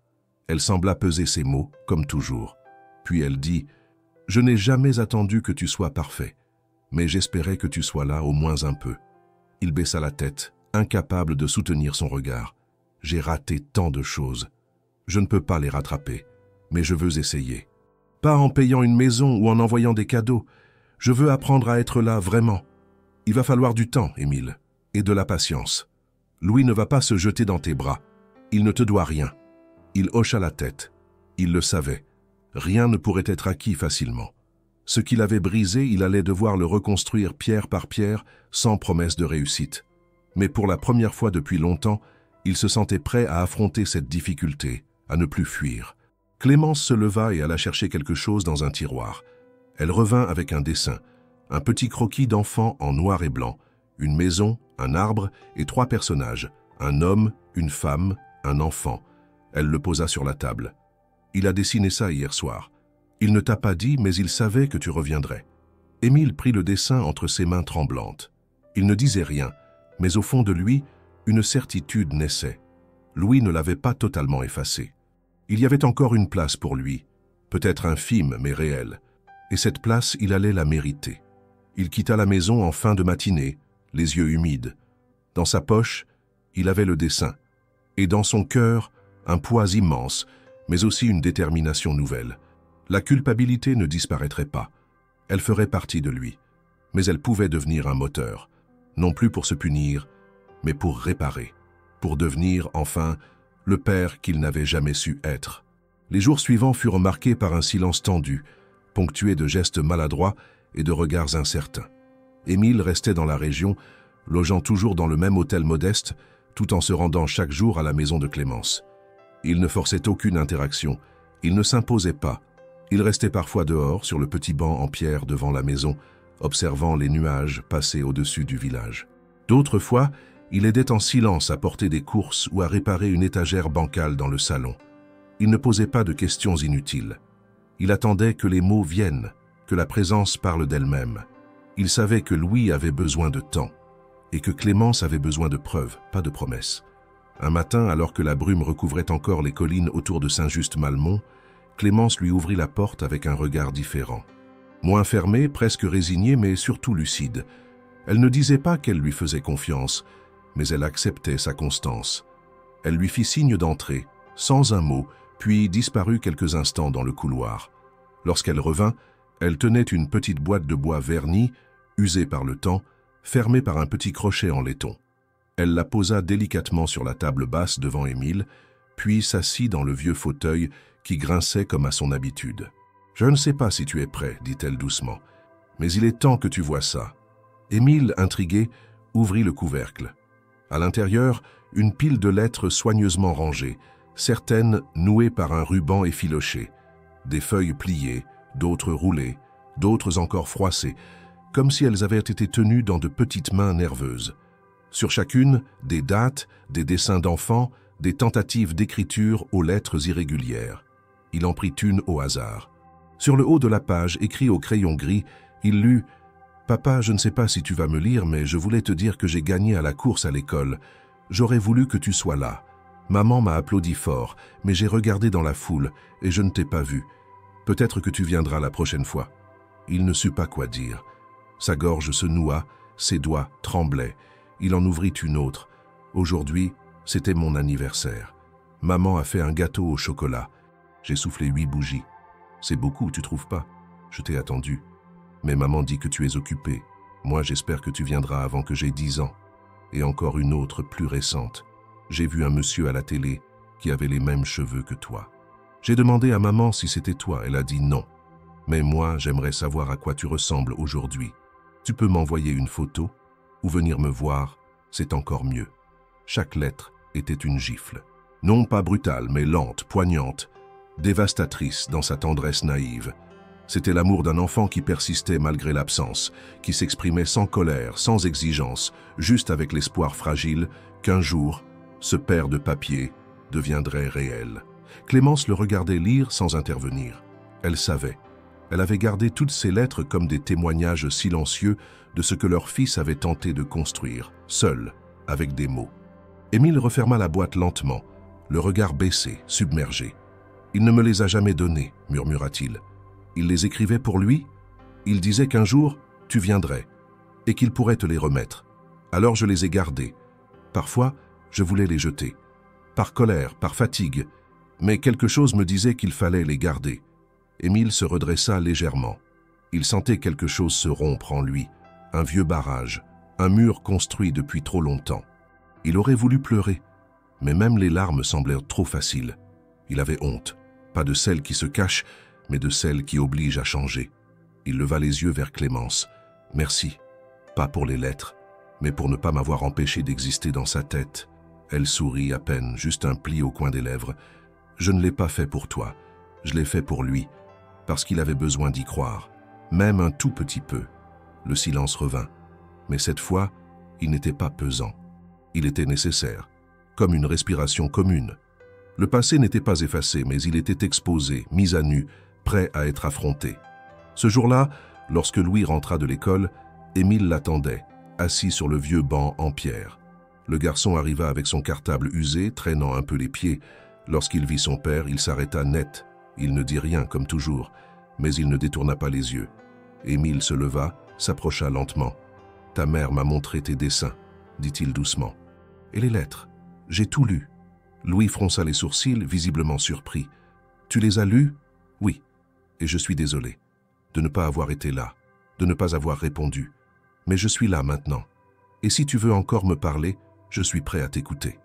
Elle sembla peser ses mots, comme toujours. Puis elle dit « Je n'ai jamais attendu que tu sois parfait, mais j'espérais que tu sois là au moins un peu. » Il baissa la tête, incapable de soutenir son regard. « J'ai raté tant de choses. Je ne peux pas les rattraper, mais je veux essayer. Pas en payant une maison ou en envoyant des cadeaux. Je veux apprendre à être là vraiment. Il va falloir du temps, Émile, et de la patience. Louis ne va pas se jeter dans tes bras. Il ne te doit rien. » Il hocha la tête. Il le savait. Rien ne pourrait être acquis facilement. Ce qu'il avait brisé, il allait devoir le reconstruire pierre par pierre, sans promesse de réussite. Mais pour la première fois depuis longtemps, il se sentait prêt à affronter cette difficulté, à ne plus fuir. Clémence se leva et alla chercher quelque chose dans un tiroir. Elle revint avec un dessin, un petit croquis d'enfant en noir et blanc, une maison, un arbre et 3 personnages, un homme, une femme, un enfant. Elle le posa sur la table. Il a dessiné ça hier soir. Il ne t'a pas dit, mais il savait que tu reviendrais. Émile prit le dessin entre ses mains tremblantes. Il ne disait rien, mais au fond de lui, une certitude naissait. Louis ne l'avait pas totalement effacé. Il y avait encore une place pour lui, peut-être infime mais réelle, et cette place, il allait la mériter. Il quitta la maison en fin de matinée, les yeux humides. Dans sa poche, il avait le dessin, et dans son cœur, un poids immense, mais aussi une détermination nouvelle. La culpabilité ne disparaîtrait pas. Elle ferait partie de lui, mais elle pouvait devenir un moteur, non plus pour se punir, mais pour réparer, pour devenir, enfin, le père qu'il n'avait jamais su être. Les jours suivants furent marqués par un silence tendu, ponctué de gestes maladroits et de regards incertains. Émile restait dans la région, logeant toujours dans le même hôtel modeste, tout en se rendant chaque jour à la maison de Clémence. Il ne forçait aucune interaction, il ne s'imposait pas. Il restait parfois dehors, sur le petit banc en pierre devant la maison, observant les nuages passer au-dessus du village. D'autres fois, il aidait en silence à porter des courses ou à réparer une étagère bancale dans le salon. Il ne posait pas de questions inutiles. Il attendait que les mots viennent, que la présence parle d'elle-même. Il savait que Louis avait besoin de temps et que Clémence avait besoin de preuves, pas de promesses. Un matin, alors que la brume recouvrait encore les collines autour de Saint-Just-Malmont, Clémence lui ouvrit la porte avec un regard différent. Moins fermé, presque résigné, mais surtout lucide. Elle ne disait pas qu'elle lui faisait confiance, mais elle acceptait sa constance. Elle lui fit signe d'entrer, sans un mot, puis disparut quelques instants dans le couloir. Lorsqu'elle revint, elle tenait une petite boîte de bois verni, usée par le temps, fermée par un petit crochet en laiton. Elle la posa délicatement sur la table basse devant Émile, puis s'assit dans le vieux fauteuil qui grinçait comme à son habitude. « Je ne sais pas si tu es prêt, dit-elle doucement, mais il est temps que tu vois ça. » Émile, intrigué, ouvrit le couvercle. À l'intérieur, une pile de lettres soigneusement rangées, certaines nouées par un ruban effiloché, des feuilles pliées, d'autres roulées, d'autres encore froissées, comme si elles avaient été tenues dans de petites mains nerveuses. Sur chacune, des dates, des dessins d'enfants, des tentatives d'écriture aux lettres irrégulières. Il en prit une au hasard. Sur le haut de la page, écrit au crayon gris, il lut « Papa, je ne sais pas si tu vas me lire, mais je voulais te dire que j'ai gagné à la course à l'école. J'aurais voulu que tu sois là. Maman m'a applaudi fort, mais j'ai regardé dans la foule et je ne t'ai pas vu. Peut-être que tu viendras la prochaine fois. » Il ne sut pas quoi dire. Sa gorge se noua, ses doigts tremblaient. Il en ouvrit une autre. Aujourd'hui, c'était mon anniversaire. Maman a fait un gâteau au chocolat. J'ai soufflé 8 bougies. C'est beaucoup, tu trouves pas? Je t'ai attendu. Mais maman dit que tu es occupé. Moi, j'espère que tu viendras avant que j'ai 10 ans. Et encore une autre, plus récente. J'ai vu un monsieur à la télé qui avait les mêmes cheveux que toi. J'ai demandé à maman si c'était toi. Elle a dit non. Mais moi, j'aimerais savoir à quoi tu ressembles aujourd'hui. Tu peux m'envoyer une photo ou venir me voir, c'est encore mieux. Chaque lettre était une gifle. Non pas brutale, mais lente, poignante, dévastatrice dans sa tendresse naïve. C'était l'amour d'un enfant qui persistait malgré l'absence, qui s'exprimait sans colère, sans exigence, juste avec l'espoir fragile qu'un jour, ce père de papier deviendrait réel. Clémence le regardait lire sans intervenir. Elle savait. Elle avait gardé toutes ces lettres comme des témoignages silencieux de ce que leur fils avait tenté de construire, seul, avec des mots. Émile referma la boîte lentement, le regard baissé, submergé. « Il ne me les a jamais donnés, murmura-t-il. Il les écrivait pour lui? Il disait qu'un jour, tu viendrais, et qu'il pourrait te les remettre. Alors je les ai gardés. Parfois, je voulais les jeter. Par colère, par fatigue, mais quelque chose me disait qu'il fallait les garder. » Émile se redressa légèrement. Il sentait quelque chose se rompre en lui, un vieux barrage, un mur construit depuis trop longtemps. Il aurait voulu pleurer, mais même les larmes semblèrent trop faciles. Il avait honte, pas de celle qui se cache, mais de celle qui oblige à changer. Il leva les yeux vers Clémence. « Merci, pas pour les lettres, mais pour ne pas m'avoir empêché d'exister dans sa tête. Elle sourit à peine, juste un pli au coin des lèvres. Je ne l'ai pas fait pour toi, je l'ai fait pour lui, parce qu'il avait besoin d'y croire, même un tout petit peu. Le silence revint, mais cette fois, il n'était pas pesant. Il était nécessaire, comme une respiration commune. Le passé n'était pas effacé, mais il était exposé, mis à nu, prêt à être affronté. Ce jour-là, lorsque Louis rentra de l'école, Émile l'attendait, assis sur le vieux banc en pierre. Le garçon arriva avec son cartable usé, traînant un peu les pieds. Lorsqu'il vit son père, il s'arrêta net. Il ne dit rien, comme toujours, mais il ne détourna pas les yeux. Émile se leva, s'approcha lentement. « Ta mère m'a montré tes dessins », dit-il doucement. « Et les lettres? J'ai tout lu. » Louis fronça les sourcils, visiblement surpris. « Tu les as lus? »« Oui. Et je suis désolé de ne pas avoir été là, de ne pas avoir répondu. Mais je suis là maintenant. Et si tu veux encore me parler, je suis prêt à t'écouter. »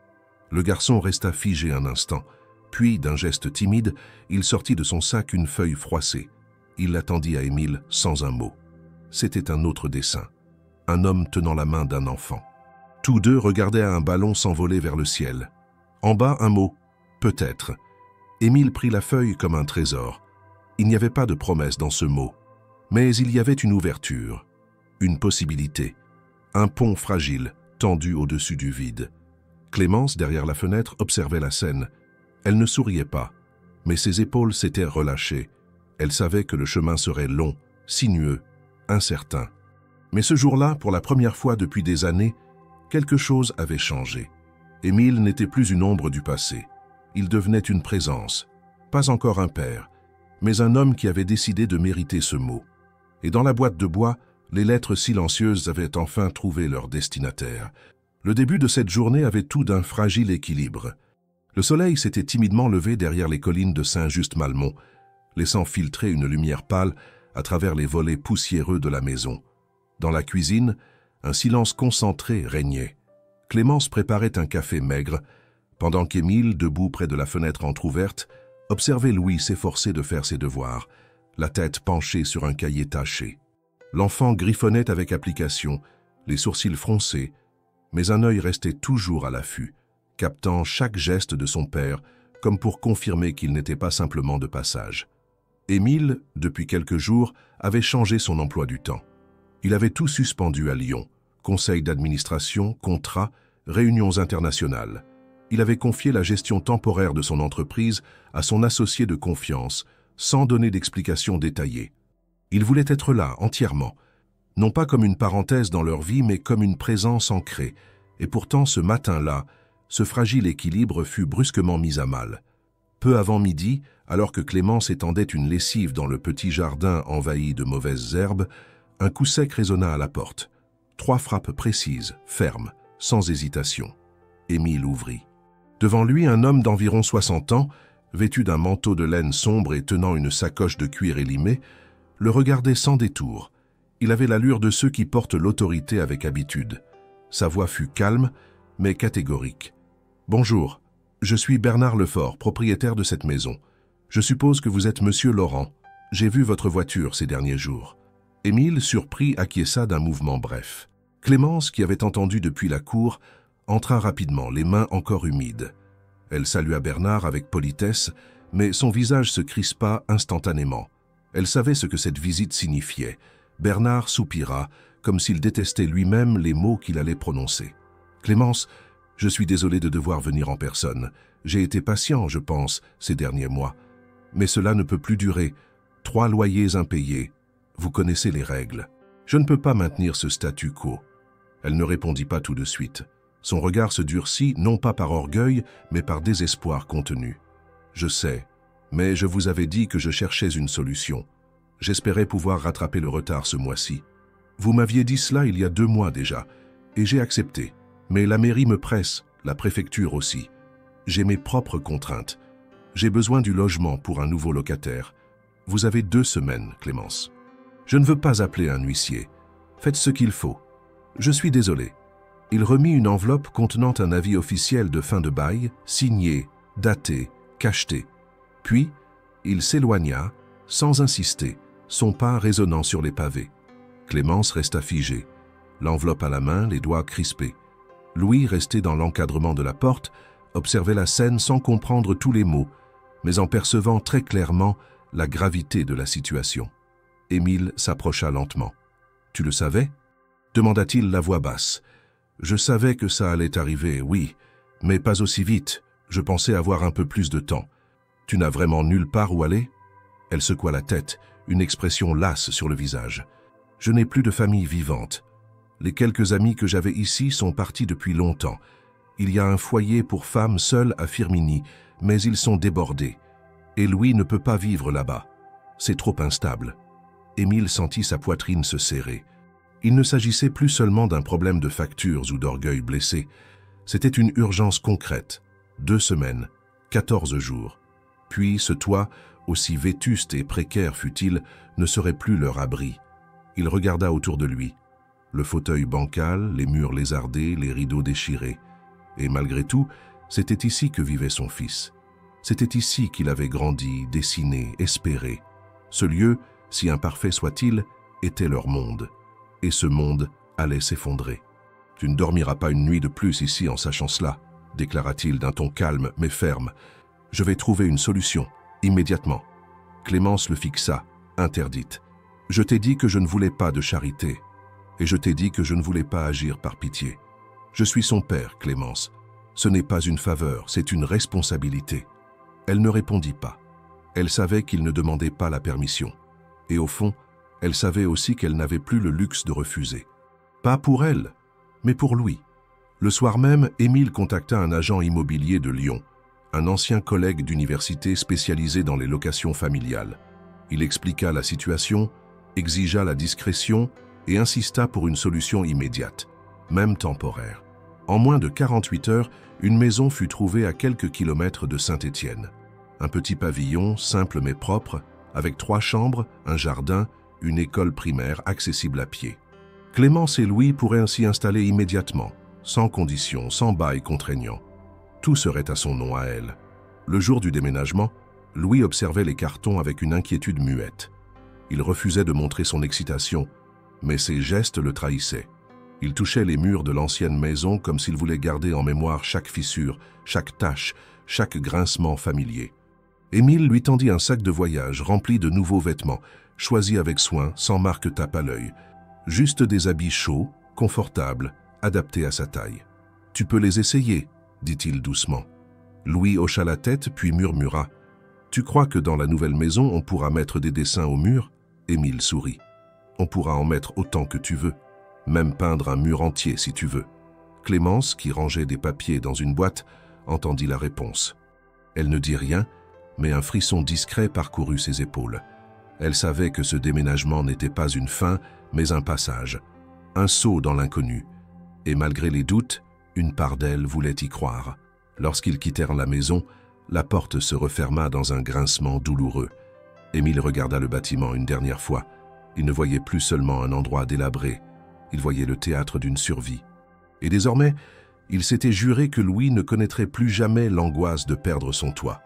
Le garçon resta figé un instant, puis, d'un geste timide, il sortit de son sac une feuille froissée. Il la tendit à Émile sans un mot. C'était un autre dessin, un homme tenant la main d'un enfant. Tous deux regardaient un ballon s'envoler vers le ciel. En bas, un mot, peut-être. Émile prit la feuille comme un trésor. Il n'y avait pas de promesse dans ce mot, mais il y avait une ouverture, une possibilité, un pont fragile tendu au-dessus du vide. Clémence, derrière la fenêtre, observait la scène. Elle ne souriait pas, mais ses épaules s'étaient relâchées. Elle savait que le chemin serait long, sinueux, incertain. Mais ce jour-là, pour la première fois depuis des années, quelque chose avait changé. Émile n'était plus une ombre du passé. Il devenait une présence, pas encore un père, mais un homme qui avait décidé de mériter ce mot. Et dans la boîte de bois, les lettres silencieuses avaient enfin trouvé leur destinataire. Le début de cette journée avait tout d'un fragile équilibre. Le soleil s'était timidement levé derrière les collines de Saint-Just-Malmont, laissant filtrer une lumière pâle à travers les volets poussiéreux de la maison. Dans la cuisine, un silence concentré régnait. Clémence préparait un café maigre, pendant qu'Émile, debout près de la fenêtre entr'ouverte, observait Louis s'efforcer de faire ses devoirs, la tête penchée sur un cahier taché. L'enfant griffonnait avec application, les sourcils froncés, mais un œil restait toujours à l'affût, captant chaque geste de son père, comme pour confirmer qu'il n'était pas simplement de passage. Émile, depuis quelques jours, avait changé son emploi du temps. Il avait tout suspendu à Lyon, conseil d'administration, contrats, réunions internationales. Il avait confié la gestion temporaire de son entreprise à son associé de confiance, sans donner d'explications détaillées. Il voulait être là, entièrement, non pas comme une parenthèse dans leur vie, mais comme une présence ancrée. Et pourtant, ce matin-là, ce fragile équilibre fut brusquement mis à mal. Peu avant midi, alors que Clémence étendait une lessive dans le petit jardin envahi de mauvaises herbes, un coup sec résonna à la porte. 3 frappes précises, fermes, sans hésitation. Émile ouvrit. Devant lui, un homme d'environ 60 ans, vêtu d'un manteau de laine sombre et tenant une sacoche de cuir élimé, le regardait sans détour. Il avait l'allure de ceux qui portent l'autorité avec habitude. Sa voix fut calme, mais catégorique. « Bonjour, je suis Bernard Lefort, propriétaire de cette maison. Je suppose que vous êtes Monsieur Laurent. J'ai vu votre voiture ces derniers jours. » Émile, surpris, acquiesça d'un mouvement bref. Clémence, qui avait entendu depuis la cour, entra rapidement, les mains encore humides. Elle salua Bernard avec politesse, mais son visage se crispa instantanément. Elle savait ce que cette visite signifiait. Bernard soupira, comme s'il détestait lui-même les mots qu'il allait prononcer. « Clémence, je suis désolé de devoir venir en personne. J'ai été patient, je pense, ces derniers mois. Mais cela ne peut plus durer. 3 loyers impayés. Vous connaissez les règles. Je ne peux pas maintenir ce statu quo. » Elle ne répondit pas tout de suite. Son regard se durcit, non pas par orgueil, mais par désespoir contenu. « Je sais, mais je vous avais dit que je cherchais une solution. J'espérais pouvoir rattraper le retard ce mois-ci. Vous m'aviez dit cela il y a 2 mois déjà, et j'ai accepté. Mais la mairie me presse, la préfecture aussi. J'ai mes propres contraintes. J'ai besoin du logement pour un nouveau locataire. Vous avez 2 semaines, Clémence. Je ne veux pas appeler un huissier. Faites ce qu'il faut. Je suis désolé. » Il remit une enveloppe contenant un avis officiel de fin de bail, signé, daté, cacheté. Puis, il s'éloigna, sans insister, son pas résonnant sur les pavés. Clémence resta figée. l'enveloppe à la main, les doigts crispés. Louis, resté dans l'encadrement de la porte, observait la scène sans comprendre tous les mots, mais en percevant très clairement la gravité de la situation. Émile s'approcha lentement. « Tu le savais ?» demanda-t-il la voix basse. « Je savais que ça allait arriver, oui, mais pas aussi vite. Je pensais avoir un peu plus de temps. Tu n'as vraiment nulle part où aller ?» Elle secoua la tête, une expression lasse sur le visage. « Je n'ai plus de famille vivante. Les quelques amis que j'avais ici sont partis depuis longtemps. Il y a un foyer pour femmes seules à Firminy, mais ils sont débordés. Et Louis ne peut pas vivre là-bas. C'est trop instable. » Émile sentit sa poitrine se serrer. Il ne s'agissait plus seulement d'un problème de factures ou d'orgueil blessé. C'était une urgence concrète. 2 semaines, 14 jours. Puis ce toit, aussi vétuste et précaire fût-il, ne serait plus leur abri. Il regarda autour de lui. Le fauteuil bancal, les murs lézardés, les rideaux déchirés. Et malgré tout, c'était ici que vivait son fils. C'était ici qu'il avait grandi, dessiné, espéré. Ce lieu, si imparfait soit-il, était leur monde. Et ce monde allait s'effondrer. « Tu ne dormiras pas une nuit de plus ici en sachant cela, » déclara-t-il d'un ton calme mais ferme. « Je vais trouver une solution, immédiatement. » Clémence le fixa, interdite. « Je t'ai dit que je ne voulais pas de charité, et je t'ai dit que je ne voulais pas agir par pitié. Je suis son père, Clémence. Ce n'est pas une faveur, c'est une responsabilité. » Elle ne répondit pas. Elle savait qu'il ne demandait pas la permission. Et au fond, elle savait aussi qu'elle n'avait plus le luxe de refuser. Pas pour elle, mais pour Louis. Le soir même, Émile contacta un agent immobilier de Lyon, un ancien collègue d'université spécialisé dans les locations familiales. Il expliqua la situation, exigea la discrétion et insista pour une solution immédiate, même temporaire. En moins de 48 heures, une maison fut trouvée à quelques kilomètres de Saint-Étienne. Un petit pavillon, simple mais propre, avec 3 chambres, un jardin, une école primaire accessible à pied. Clémence et Louis pourraient ainsi installer immédiatement, sans conditions, sans bail contraignant. Tout serait à son nom à elle. Le jour du déménagement, Louis observait les cartons avec une inquiétude muette. Il refusait de montrer son excitation, mais ses gestes le trahissaient. Il touchait les murs de l'ancienne maison comme s'il voulait garder en mémoire chaque fissure, chaque tache, chaque grincement familier. Émile lui tendit un sac de voyage rempli de nouveaux vêtements, choisis avec soin, sans marque-tape à l'œil. Juste des habits chauds, confortables, adaptés à sa taille. « Tu peux les essayer », dit-il doucement. Louis hocha la tête puis murmura. « Tu crois que dans la nouvelle maison on pourra mettre des dessins au mur ?» Émile sourit. « On pourra en mettre autant que tu veux. Même peindre un mur entier si tu veux. » Clémence, qui rangeait des papiers dans une boîte, entendit la réponse. Elle ne dit rien, mais un frisson discret parcourut ses épaules. Elle savait que ce déménagement n'était pas une fin, mais un passage, un saut dans l'inconnu. Et malgré les doutes, une part d'elle voulait y croire. Lorsqu'ils quittèrent la maison, la porte se referma dans un grincement douloureux. Émile regarda le bâtiment une dernière fois. Il ne voyait plus seulement un endroit délabré, il voyait le théâtre d'une survie. Et désormais, il s'était juré que Louis ne connaîtrait plus jamais l'angoisse de perdre son toit.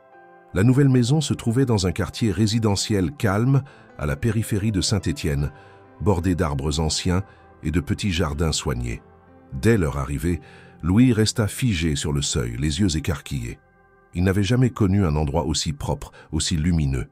La nouvelle maison se trouvait dans un quartier résidentiel calme, à la périphérie de Saint-Étienne, bordé d'arbres anciens et de petits jardins soignés. Dès leur arrivée, Louis resta figé sur le seuil, les yeux écarquillés. Il n'avait jamais connu un endroit aussi propre, aussi lumineux.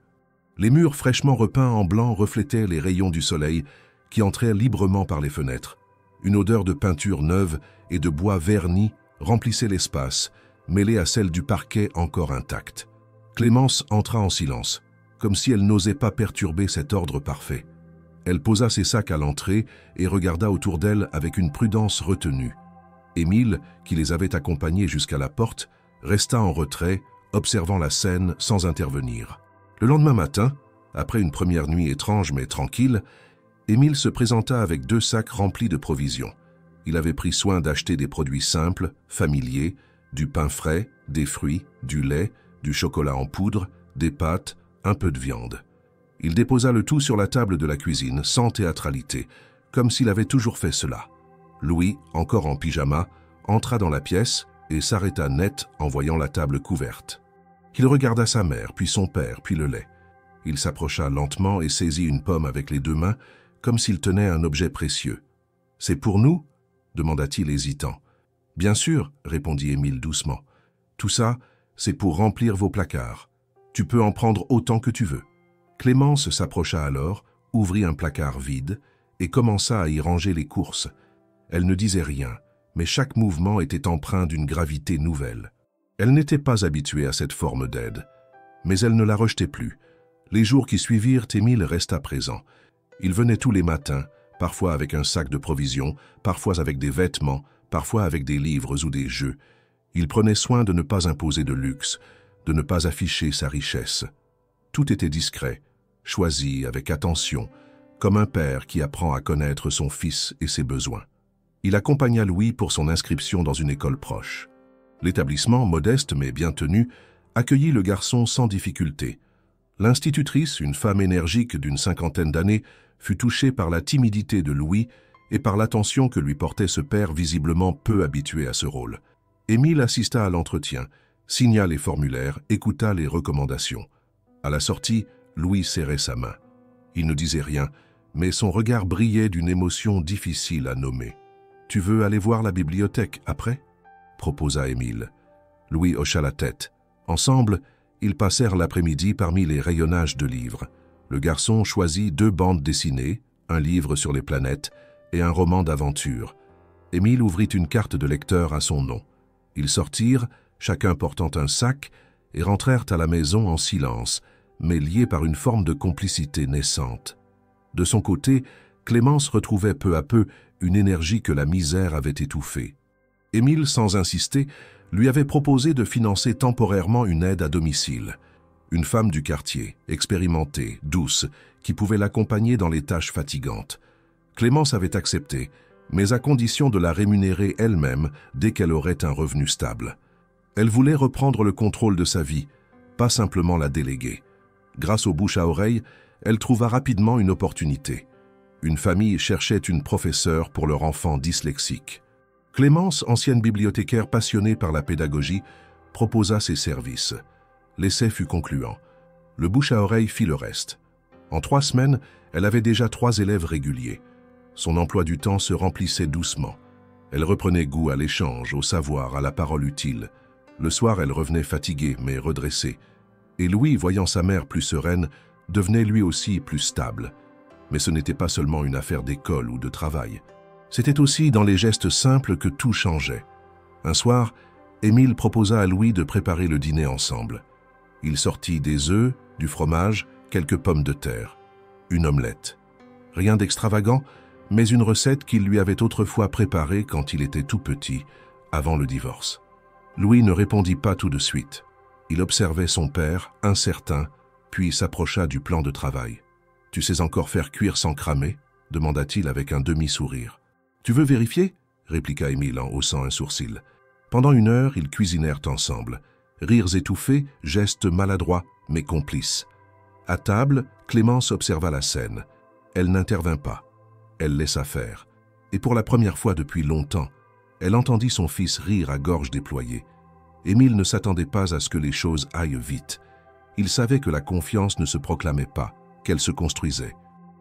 Les murs fraîchement repeints en blanc reflétaient les rayons du soleil qui entraient librement par les fenêtres. Une odeur de peinture neuve et de bois verni remplissait l'espace, mêlée à celle du parquet encore intact. Clémence entra en silence, comme si elle n'osait pas perturber cet ordre parfait. Elle posa ses sacs à l'entrée et regarda autour d'elle avec une prudence retenue. Émile, qui les avait accompagnés jusqu'à la porte, resta en retrait, observant la scène sans intervenir. Le lendemain matin, après une première nuit étrange mais tranquille, Émile se présenta avec 2 sacs remplis de provisions. Il avait pris soin d'acheter des produits simples, familiers, du pain frais, des fruits, du lait, du chocolat en poudre, des pâtes, un peu de viande. Il déposa le tout sur la table de la cuisine, sans théâtralité, comme s'il avait toujours fait cela. Louis, encore en pyjama, entra dans la pièce et s'arrêta net en voyant la table couverte. Il regarda sa mère, puis son père, puis le lait. Il s'approcha lentement et saisit une pomme avec les 2 mains, comme s'il tenait un objet précieux. C'est pour nous » demanda-t-il hésitant. « Bien sûr, » répondit Émile doucement. « Tout ça, c'est pour remplir vos placards. Tu peux en prendre autant que tu veux. » Clémence s'approcha alors, ouvrit un placard vide et commença à y ranger les courses. Elle ne disait rien, mais chaque mouvement était empreint d'une gravité nouvelle. Elle n'était pas habituée à cette forme d'aide, mais elle ne la rejetait plus. Les jours qui suivirent, Émile resta présent. Il venait tous les matins, parfois avec un sac de provisions, parfois avec des vêtements, parfois avec des livres ou des jeux. Il prenait soin de ne pas imposer de luxe, de ne pas afficher sa richesse. Tout était discret, choisi avec attention, comme un père qui apprend à connaître son fils et ses besoins. Il accompagna Louis pour son inscription dans une école proche. L'établissement, modeste mais bien tenu, accueillit le garçon sans difficulté. L'institutrice, une femme énergique d'une 50aine d'années, fut touchée par la timidité de Louis et par l'attention que lui portait ce père visiblement peu habitué à ce rôle. Émile assista à l'entretien, signa les formulaires, écouta les recommandations. À la sortie, Louis serrait sa main. Il ne disait rien, mais son regard brillait d'une émotion difficile à nommer. « Tu veux aller voir la bibliothèque après ?» proposa Émile. Louis hocha la tête. Ensemble, ils passèrent l'après-midi parmi les rayonnages de livres. Le garçon choisit 2 bandes dessinées, un livre sur les planètes et un roman d'aventure. Émile ouvrit une carte de lecteur à son nom. Ils sortirent, chacun portant un sac, et rentrèrent à la maison en silence, mais liés par une forme de complicité naissante. De son côté, Clémence retrouvait peu à peu une énergie que la misère avait étouffée. Émile, sans insister, lui avait proposé de financer temporairement une aide à domicile. Une femme du quartier, expérimentée, douce, qui pouvait l'accompagner dans les tâches fatigantes. Clémence avait accepté, mais à condition de la rémunérer elle-même dès qu'elle aurait un revenu stable. Elle voulait reprendre le contrôle de sa vie, pas simplement la déléguer. Grâce aux bouche à oreille, elle trouva rapidement une opportunité. Une famille cherchait une professeure pour leur enfant dyslexique. Clémence, ancienne bibliothécaire passionnée par la pédagogie, proposa ses services. L'essai fut concluant. Le bouche à oreille fit le reste. En 3 semaines, elle avait déjà 3 élèves réguliers. Son emploi du temps se remplissait doucement. Elle reprenait goût à l'échange, au savoir, à la parole utile. Le soir, elle revenait fatiguée, mais redressée. Et Louis, voyant sa mère plus sereine, devenait lui aussi plus stable. Mais ce n'était pas seulement une affaire d'école ou de travail. C'était aussi dans les gestes simples que tout changeait. Un soir, Émile proposa à Louis de préparer le dîner ensemble. Il sortit des œufs, du fromage, quelques pommes de terre, une omelette. Rien d'extravagant, mais une recette qu'il lui avait autrefois préparée quand il était tout petit, avant le divorce. Louis ne répondit pas tout de suite. Il observait son père, incertain, puis s'approcha du plan de travail. « Tu sais encore faire cuire sans cramer ?» demanda-t-il avec un demi-sourire. « Tu veux vérifier ?» répliqua Émile en haussant un sourcil. Pendant 1 heure, ils cuisinèrent ensemble. Rires étouffés, gestes maladroits, mais complices. À table, Clémence observa la scène. Elle n'intervint pas. Elle laissa faire. Et pour la première fois depuis longtemps, elle entendit son fils rire à gorge déployée. Émile ne s'attendait pas à ce que les choses aillent vite. Il savait que la confiance ne se proclamait pas, qu'elle se construisait.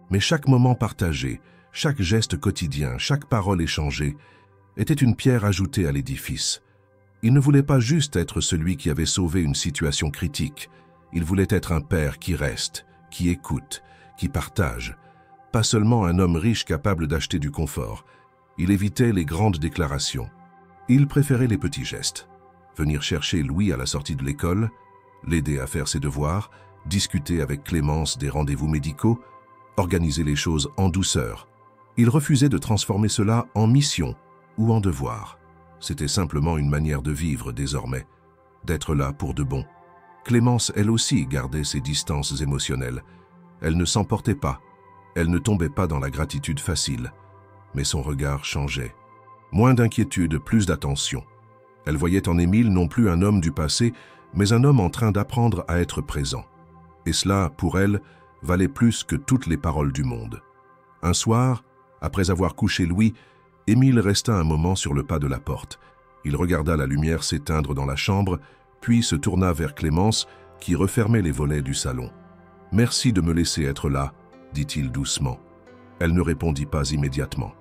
Mais chaque moment partagé, chaque geste quotidien, chaque parole échangée, était une pierre ajoutée à l'édifice. Il ne voulait pas juste être celui qui avait sauvé une situation critique. Il voulait être un père qui reste, qui écoute, qui partage. Pas seulement un homme riche capable d'acheter du confort. Il évitait les grandes déclarations. Il préférait les petits gestes. Venir chercher Louis à la sortie de l'école, l'aider à faire ses devoirs, discuter avec Clémence des rendez-vous médicaux, organiser les choses en douceur. Il refusait de transformer cela en mission ou en devoir. C'était simplement une manière de vivre désormais, d'être là pour de bon. Clémence, elle aussi, gardait ses distances émotionnelles. Elle ne s'emportait pas, elle ne tombait pas dans la gratitude facile, mais son regard changeait. Moins d'inquiétude, plus d'attention. Elle voyait en Émile non plus un homme du passé, mais un homme en train d'apprendre à être présent. Et cela, pour elle, valait plus que toutes les paroles du monde. Un soir, après avoir couché Louis, Émile resta un moment sur le pas de la porte. Il regarda la lumière s'éteindre dans la chambre, puis se tourna vers Clémence, qui refermait les volets du salon. « Merci de me laisser être là », dit-il doucement. Elle ne répondit pas immédiatement.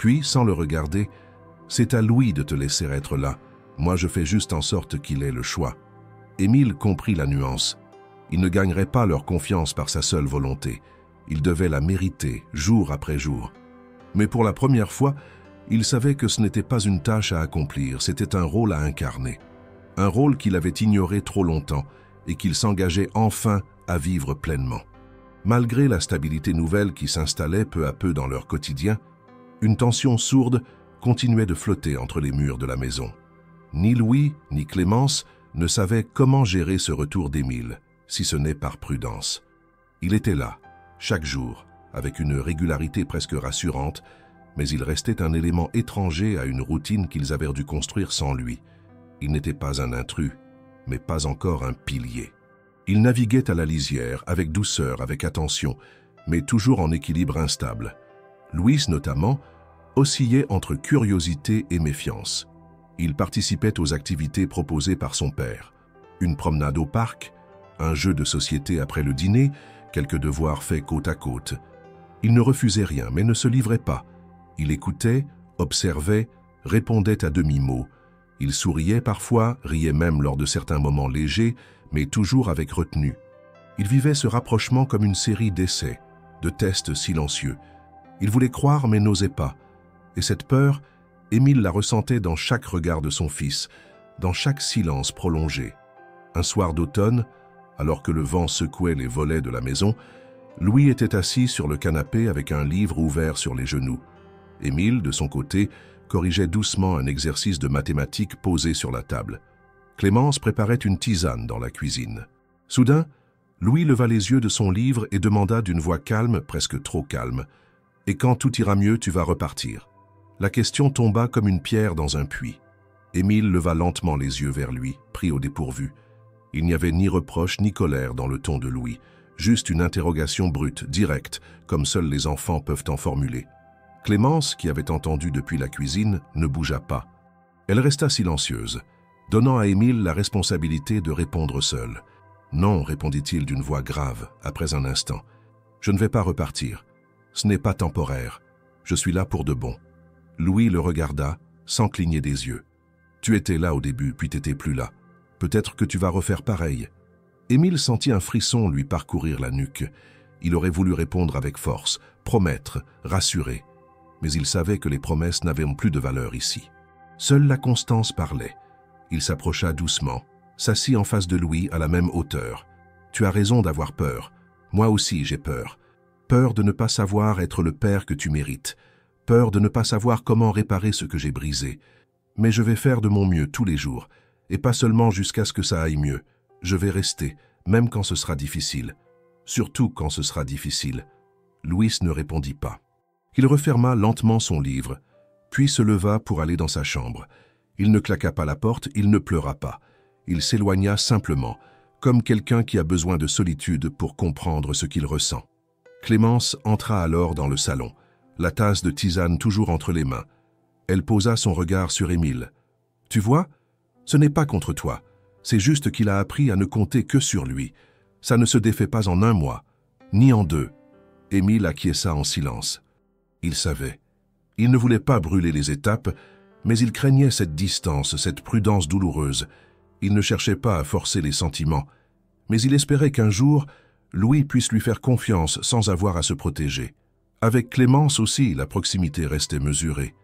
Puis, sans le regarder, « C'est à Louis de te laisser être là. Moi, je fais juste en sorte qu'il ait le choix. » Émile comprit la nuance. Il ne gagnerait pas leur confiance par sa seule volonté. Il devait la mériter, jour après jour. Mais pour la première fois, il savait que ce n'était pas une tâche à accomplir, c'était un rôle à incarner. Un rôle qu'il avait ignoré trop longtemps et qu'il s'engageait enfin à vivre pleinement. Malgré la stabilité nouvelle qui s'installait peu à peu dans leur quotidien, une tension sourde continuait de flotter entre les murs de la maison. Ni Louis, ni Clémence ne savaient comment gérer ce retour d'Émile, si ce n'est par prudence. Il était là, chaque jour, avec une régularité presque rassurante, mais il restait un élément étranger à une routine qu'ils avaient dû construire sans lui. Il n'était pas un intrus, mais pas encore un pilier. Il naviguait à la lisière, avec douceur, avec attention, mais toujours en équilibre instable. Louis, notamment, oscillait entre curiosité et méfiance. Il participait aux activités proposées par son père. Une promenade au parc, un jeu de société après le dîner, quelques devoirs faits côte à côte. Il ne refusait rien, mais ne se livrait pas. Il écoutait, observait, répondait à demi-mot. Il souriait parfois, riait même lors de certains moments légers, mais toujours avec retenue. Il vivait ce rapprochement comme une série d'essais, de tests silencieux. Il voulait croire mais n'osait pas. Et cette peur, Émile la ressentait dans chaque regard de son fils, dans chaque silence prolongé. Un soir d'automne, alors que le vent secouait les volets de la maison, Louis était assis sur le canapé avec un livre ouvert sur les genoux. Émile, de son côté, corrigeait doucement un exercice de mathématiques posé sur la table. Clémence préparait une tisane dans la cuisine. Soudain, Louis leva les yeux de son livre et demanda d'une voix calme, presque trop calme, « Et quand tout ira mieux, tu vas repartir ?» La question tomba comme une pierre dans un puits. Émile leva lentement les yeux vers lui, pris au dépourvu. Il n'y avait ni reproche ni colère dans le ton de Louis, juste une interrogation brute, directe, comme seuls les enfants peuvent en formuler. Clémence, qui avait entendu depuis la cuisine, ne bougea pas. Elle resta silencieuse, donnant à Émile la responsabilité de répondre seul. « Non, répondit-il d'une voix grave, après un instant. Je ne vais pas repartir. Ce n'est pas temporaire. Je suis là pour de bon. » Louis le regarda, sans cligner des yeux. « Tu étais là au début, puis t'étais plus là. Peut-être que tu vas refaire pareil. » Émile sentit un frisson lui parcourir la nuque. Il aurait voulu répondre avec force, promettre, rassurer. Mais il savait que les promesses n'avaient plus de valeur ici. Seule la constance parlait. Il s'approcha doucement, s'assit en face de Louis à la même hauteur. « Tu as raison d'avoir peur. Moi aussi j'ai peur. Peur de ne pas savoir être le père que tu mérites. Peur de ne pas savoir comment réparer ce que j'ai brisé. Mais je vais faire de mon mieux tous les jours, et pas seulement jusqu'à ce que ça aille mieux. Je vais rester, même quand ce sera difficile. Surtout quand ce sera difficile. » Louis ne répondit pas. Il referma lentement son livre, puis se leva pour aller dans sa chambre. Il ne claqua pas la porte, il ne pleura pas. Il s'éloigna simplement, comme quelqu'un qui a besoin de solitude pour comprendre ce qu'il ressent. Clémence entra alors dans le salon, la tasse de tisane toujours entre les mains. Elle posa son regard sur Émile. « Tu vois, ce n'est pas contre toi. C'est juste qu'il a appris à ne compter que sur lui. Ça ne se défait pas en un mois, ni en deux. » Émile acquiesça en silence. Il savait. Il ne voulait pas brûler les étapes, mais il craignait cette distance, cette prudence douloureuse. Il ne cherchait pas à forcer les sentiments, mais il espérait qu'un jour, Louis puisse lui faire confiance sans avoir à se protéger. Avec Clémence aussi, la proximité restait mesurée.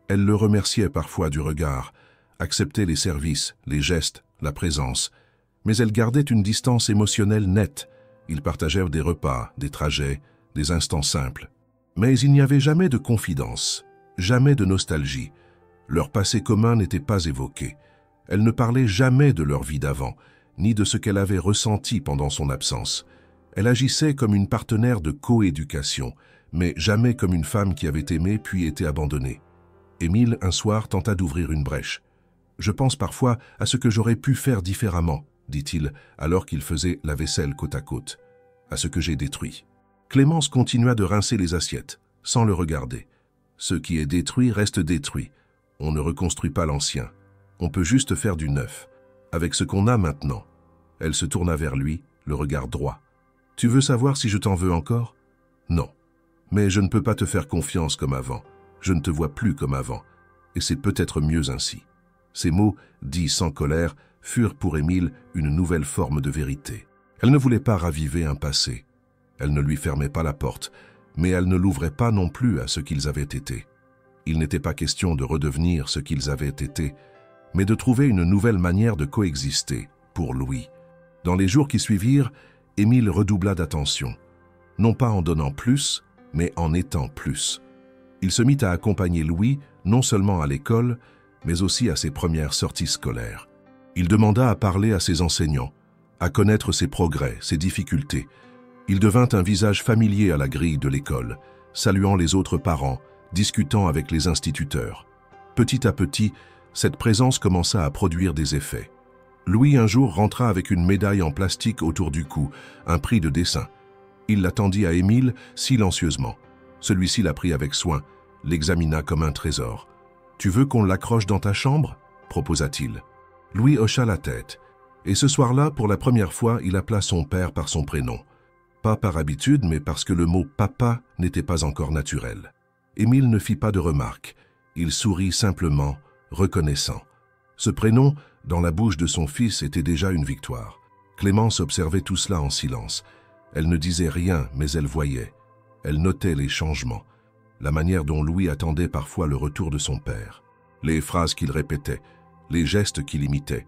Elle le remerciait parfois du regard, acceptait les services, les gestes, la présence, mais elle gardait une distance émotionnelle nette. Ils partagèrent des repas, des trajets, des instants simples. Mais il n'y avait jamais de confidence, jamais de nostalgie. Leur passé commun n'était pas évoqué. Elle ne parlait jamais de leur vie d'avant, ni de ce qu'elle avait ressenti pendant son absence. Elle agissait comme une partenaire de coéducation, mais jamais comme une femme qui avait aimé puis été abandonnée. Émile, un soir, tenta d'ouvrir une brèche. « Je pense parfois à ce que j'aurais pu faire différemment, » dit-il, alors qu'il faisait la vaisselle côte à côte. « À ce que j'ai détruit. » Clémence continua de rincer les assiettes, sans le regarder. « Ce qui est détruit reste détruit. On ne reconstruit pas l'ancien. On peut juste faire du neuf, avec ce qu'on a maintenant. » Elle se tourna vers lui, le regard droit. « Tu veux savoir si je t'en veux encore ? Non. Mais je ne peux pas te faire confiance comme avant. Je ne te vois plus comme avant, et c'est peut-être mieux ainsi. » Ces mots, dits sans colère, furent pour Émile une nouvelle forme de vérité. Elle ne voulait pas raviver un passé. Elle ne lui fermait pas la porte, mais elle ne l'ouvrait pas non plus à ce qu'ils avaient été. Il n'était pas question de redevenir ce qu'ils avaient été, mais de trouver une nouvelle manière de coexister, pour Louis. Dans les jours qui suivirent, Émile redoubla d'attention, non pas en donnant plus, mais en étant plus. Il se mit à accompagner Louis, non seulement à l'école, mais aussi à ses premières sorties scolaires. Il demanda à parler à ses enseignants, à connaître ses progrès, ses difficultés. Il devint un visage familier à la grille de l'école, saluant les autres parents, discutant avec les instituteurs. Petit à petit, cette présence commença à produire des effets. Louis un jour rentra avec une médaille en plastique autour du cou, un prix de dessin. Il la tendit à Émile silencieusement. Celui-ci la prit avec soin, l'examina comme un trésor. « Tu veux qu'on l'accroche dans ta chambre ?» proposa-t-il. Louis hocha la tête, et ce soir-là, pour la première fois, il appela son père par son prénom. Pas par habitude, mais parce que le mot « papa » n'était pas encore naturel. Émile ne fit pas de remarque. Il sourit simplement, reconnaissant. Ce prénom, dans la bouche de son fils, était déjà une victoire. Clémence observait tout cela en silence. Elle ne disait rien, mais elle voyait. Elle notait les changements, la manière dont Louis attendait parfois le retour de son père, les phrases qu'il répétait, les gestes qu'il imitait.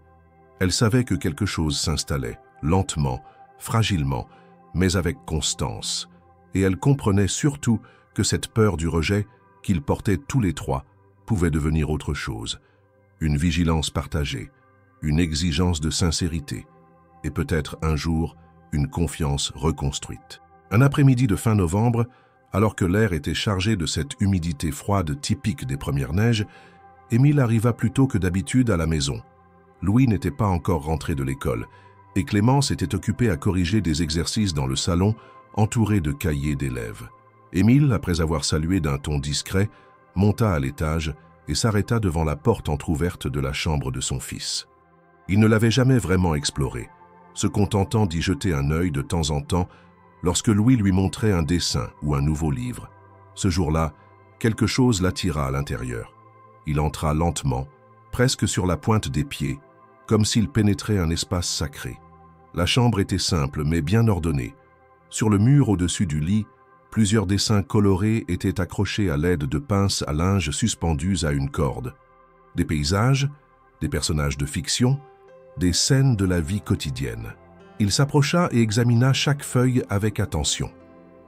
Elle savait que quelque chose s'installait, lentement, fragilement, mais avec constance. Et elle comprenait surtout que cette peur du rejet, qu'ils portaient tous les trois, pouvait devenir autre chose. Une vigilance partagée, une exigence de sincérité, et peut-être un jour, une confiance reconstruite. Un après-midi de fin novembre, alors que l'air était chargé de cette humidité froide typique des premières neiges, Émile arriva plus tôt que d'habitude à la maison. Louis n'était pas encore rentré de l'école, et Clémence était occupée à corriger des exercices dans le salon, entouré de cahiers d'élèves. Émile, après avoir salué d'un ton discret, monta à l'étage et s'arrêta devant la porte entr'ouverte de la chambre de son fils. Il ne l'avait jamais vraiment explorée, se contentant d'y jeter un œil de temps en temps lorsque Louis lui montrait un dessin ou un nouveau livre. Ce jour-là, quelque chose l'attira à l'intérieur. Il entra lentement, presque sur la pointe des pieds, comme s'il pénétrait un espace sacré. La chambre était simple mais bien ordonnée. Sur le mur au-dessus du lit, plusieurs dessins colorés étaient accrochés à l'aide de pinces à linge suspendues à une corde. Des paysages, des personnages de fiction, des scènes de la vie quotidienne. Il s'approcha et examina chaque feuille avec attention.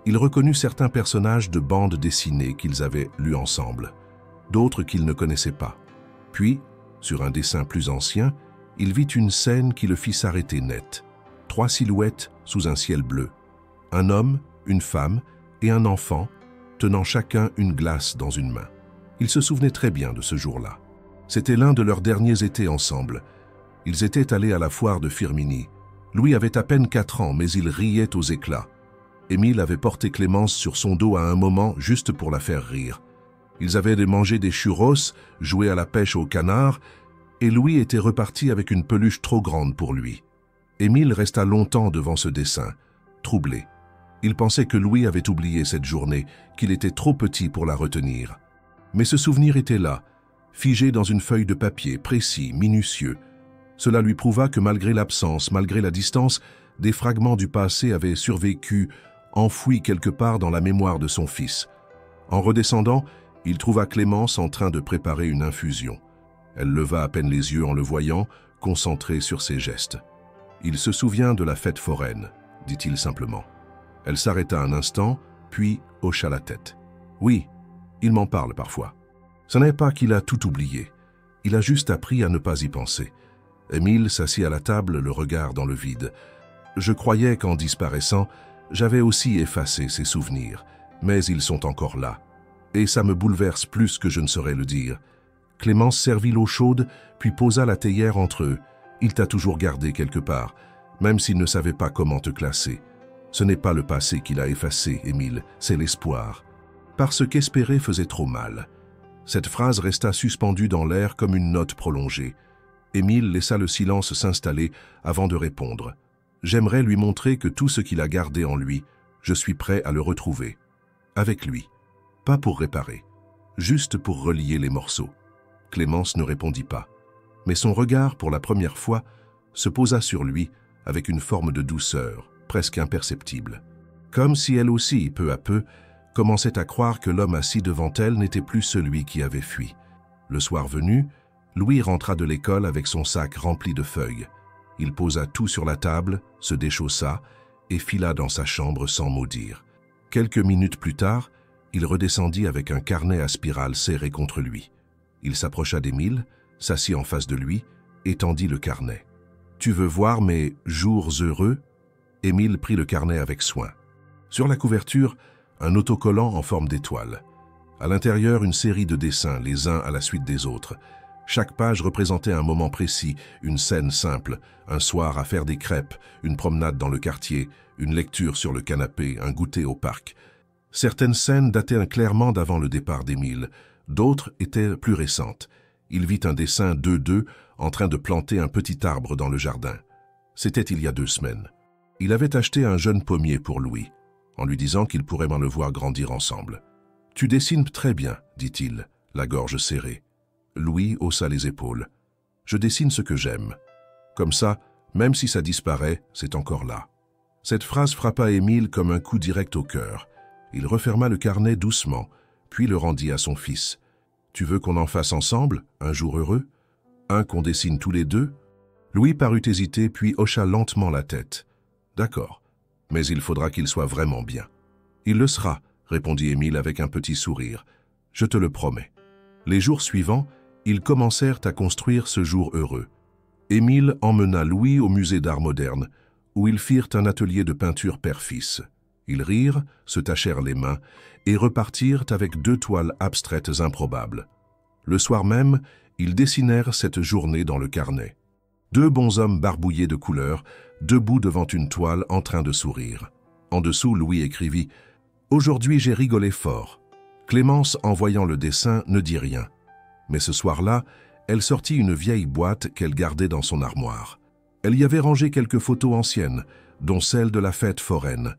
Il reconnut certains personnages de bandes dessinées qu'ils avaient lues ensemble, d'autres qu'il ne connaissait pas. Puis, sur un dessin plus ancien, il vit une scène qui le fit s'arrêter net. 3 silhouettes sous un ciel bleu. Un homme, une femme et un enfant, tenant chacun une glace dans une main. Il se souvenait très bien de ce jour-là. C'était l'un de leurs derniers étés ensemble. Ils étaient allés à la foire de Firminy. Louis avait à peine 4 ans, mais il riait aux éclats. Émile avait porté Clémence sur son dos à un moment, juste pour la faire rire. Ils avaient mangé des churros, joué à la pêche au canard, et Louis était reparti avec une peluche trop grande pour lui. Émile resta longtemps devant ce dessin, troublé. Il pensait que Louis avait oublié cette journée, qu'il était trop petit pour la retenir. Mais ce souvenir était là, figé dans une feuille de papier, précis, minutieux. Cela lui prouva que malgré l'absence, malgré la distance, des fragments du passé avaient survécu, enfouis quelque part dans la mémoire de son fils. En redescendant, il trouva Clémence en train de préparer une infusion. Elle leva à peine les yeux en le voyant, concentrée sur ses gestes. « Il se souvient de la fête foraine », dit-il simplement. Elle s'arrêta un instant, puis hocha la tête. « Oui, il m'en parle parfois. Ce n'est pas qu'il a tout oublié. Il a juste appris à ne pas y penser. » Émile s'assit à la table, le regard dans le vide. « Je croyais qu'en disparaissant, j'avais aussi effacé ces souvenirs, mais ils sont encore là. Et ça me bouleverse plus que je ne saurais le dire. » Clémence servit l'eau chaude, puis posa la théière entre eux. « Il t'a toujours gardé quelque part, même s'il ne savait pas comment te classer. Ce n'est pas le passé qu'il a effacé, Émile, c'est l'espoir. Parce qu'espérer faisait trop mal. » Cette phrase resta suspendue dans l'air comme une note prolongée. Émile laissa le silence s'installer avant de répondre. « J'aimerais lui montrer que tout ce qu'il a gardé en lui, je suis prêt à le retrouver. Avec lui. Pas pour réparer, juste pour relier les morceaux. Clémence ne répondit pas, mais son regard, pour la première fois, se posa sur lui avec une forme de douceur, presque imperceptible. Comme si elle aussi, peu à peu, commençait à croire que l'homme assis devant elle n'était plus celui qui avait fui. Le soir venu, Louis rentra de l'école avec son sac rempli de feuilles. Il posa tout sur la table, se déchaussa et fila dans sa chambre sans mot dire. Quelques minutes plus tard, il redescendit avec un carnet à spirale serré contre lui. Il s'approcha d'Émile, s'assit en face de lui et tendit le carnet. « Tu veux voir mes jours heureux ?» Émile prit le carnet avec soin. Sur la couverture, un autocollant en forme d'étoile. À l'intérieur, une série de dessins, les uns à la suite des autres. Chaque page représentait un moment précis, une scène simple, un soir à faire des crêpes, une promenade dans le quartier, une lecture sur le canapé, un goûter au parc. Certaines scènes dataient clairement d'avant le départ d'Émile, d'autres étaient plus récentes. Il vit un dessin d'eux en train de planter un petit arbre dans le jardin. C'était il y a 2 semaines. Il avait acheté un jeune pommier pour Louis, en lui disant qu'il pourrait le voir grandir ensemble. « Tu dessines très bien, dit-il, la gorge serrée. » Louis haussa les épaules. « Je dessine ce que j'aime. Comme ça, même si ça disparaît, c'est encore là. » Cette phrase frappa Émile comme un coup direct au cœur. Il referma le carnet doucement, puis le rendit à son fils. « Tu veux qu'on en fasse ensemble, un jour heureux? Un qu'on dessine tous les deux ?» Louis parut hésiter, puis hocha lentement la tête. « D'accord, mais il faudra qu'il soit vraiment bien. »« Il le sera, » répondit Émile avec un petit sourire. « Je te le promets. » Les jours suivants, ils commencèrent à construire ce jour heureux. Émile emmena Louis au musée d'art moderne, où ils firent un atelier de peinture père-fils. Ils rirent, se tachèrent les mains et repartirent avec 2 toiles abstraites improbables. Le soir même, ils dessinèrent cette journée dans le carnet. 2 bonshommes barbouillés de couleurs, debout devant une toile en train de sourire. En dessous, Louis écrivit « Aujourd'hui, j'ai rigolé fort. » Clémence, en voyant le dessin, ne dit rien. Mais ce soir-là, elle sortit une vieille boîte qu'elle gardait dans son armoire. Elle y avait rangé quelques photos anciennes, dont celle de la fête foraine.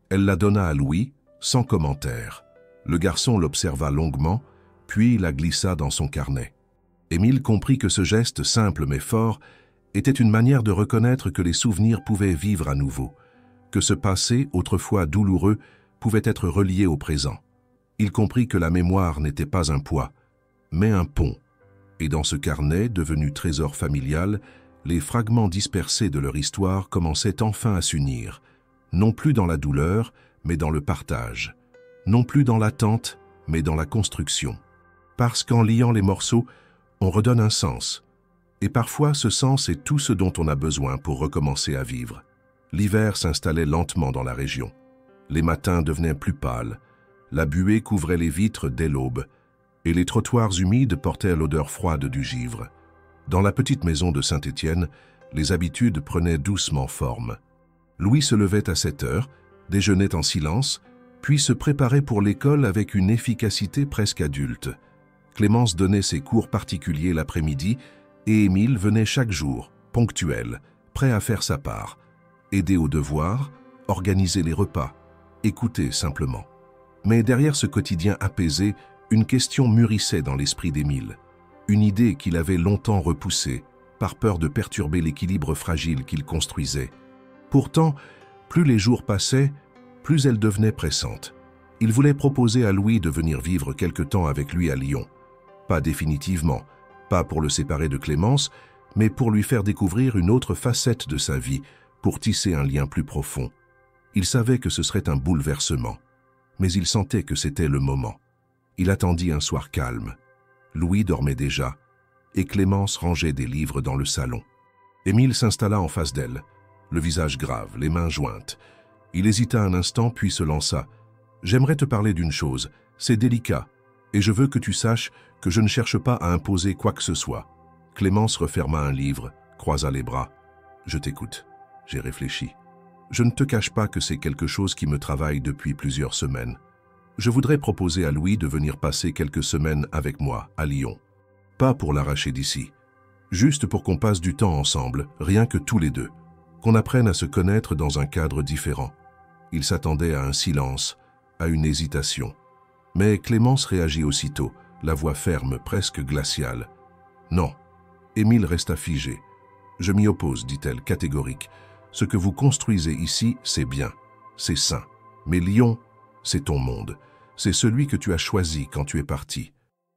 Elle la donna à Louis, sans commentaire. Le garçon l'observa longuement, puis la glissa dans son carnet. Émile comprit que ce geste simple mais fort était une manière de reconnaître que les souvenirs pouvaient vivre à nouveau, que ce passé, autrefois douloureux, pouvait être relié au présent. Il comprit que la mémoire n'était pas un poids, mais un pont. Et dans ce carnet, devenu trésor familial, les fragments dispersés de leur histoire commençaient enfin à s'unir, non plus dans la douleur, mais dans le partage, non plus dans l'attente, mais dans la construction. Parce qu'en liant les morceaux, on redonne un sens. Et parfois, ce sens est tout ce dont on a besoin pour recommencer à vivre. L'hiver s'installait lentement dans la région. Les matins devenaient plus pâles. La buée couvrait les vitres dès l'aube, et les trottoirs humides portaient l'odeur froide du givre. Dans la petite maison de Saint-Étienne, les habitudes prenaient doucement forme. Louis se levait à 7 heures, déjeunait en silence, puis se préparait pour l'école avec une efficacité presque adulte. Clémence donnait ses cours particuliers l'après-midi et Émile venait chaque jour, ponctuel, prêt à faire sa part, aider aux devoirs, organiser les repas, écouter simplement. Mais derrière ce quotidien apaisé, une question mûrissait dans l'esprit d'Émile, une idée qu'il avait longtemps repoussée, par peur de perturber l'équilibre fragile qu'il construisait. Pourtant, plus les jours passaient, plus elle devenait pressante. Il voulait proposer à Louis de venir vivre quelque temps avec lui à Lyon. Pas définitivement, pas pour le séparer de Clémence, mais pour lui faire découvrir une autre facette de sa vie, pour tisser un lien plus profond. Il savait que ce serait un bouleversement, mais il sentait que c'était le moment. Il attendit un soir calme. Louis dormait déjà, et Clémence rangeait des livres dans le salon. Émile s'installa en face d'elle, le visage grave, les mains jointes. Il hésita un instant, puis se lança. « J'aimerais te parler d'une chose, c'est délicat, et je veux que tu saches que je ne cherche pas à imposer quoi que ce soit. » Clémence referma un livre, croisa les bras. « Je t'écoute. » J'ai réfléchi. « Je ne te cache pas que c'est quelque chose qui me travaille depuis plusieurs semaines. Je voudrais proposer à Louis de venir passer quelques semaines avec moi, à Lyon. Pas pour l'arracher d'ici. Juste pour qu'on passe du temps ensemble, rien que tous les deux. Qu'on apprenne à se connaître dans un cadre différent. » Il s'attendait à un silence, à une hésitation. Mais Clémence réagit aussitôt, la voix ferme, presque glaciale. « Non. » Émile resta figé. « Je m'y oppose, dit-elle, catégorique. Ce que vous construisez ici, c'est bien, c'est sain. Mais Lyon, c'est ton monde. C'est celui que tu as choisi quand tu es parti.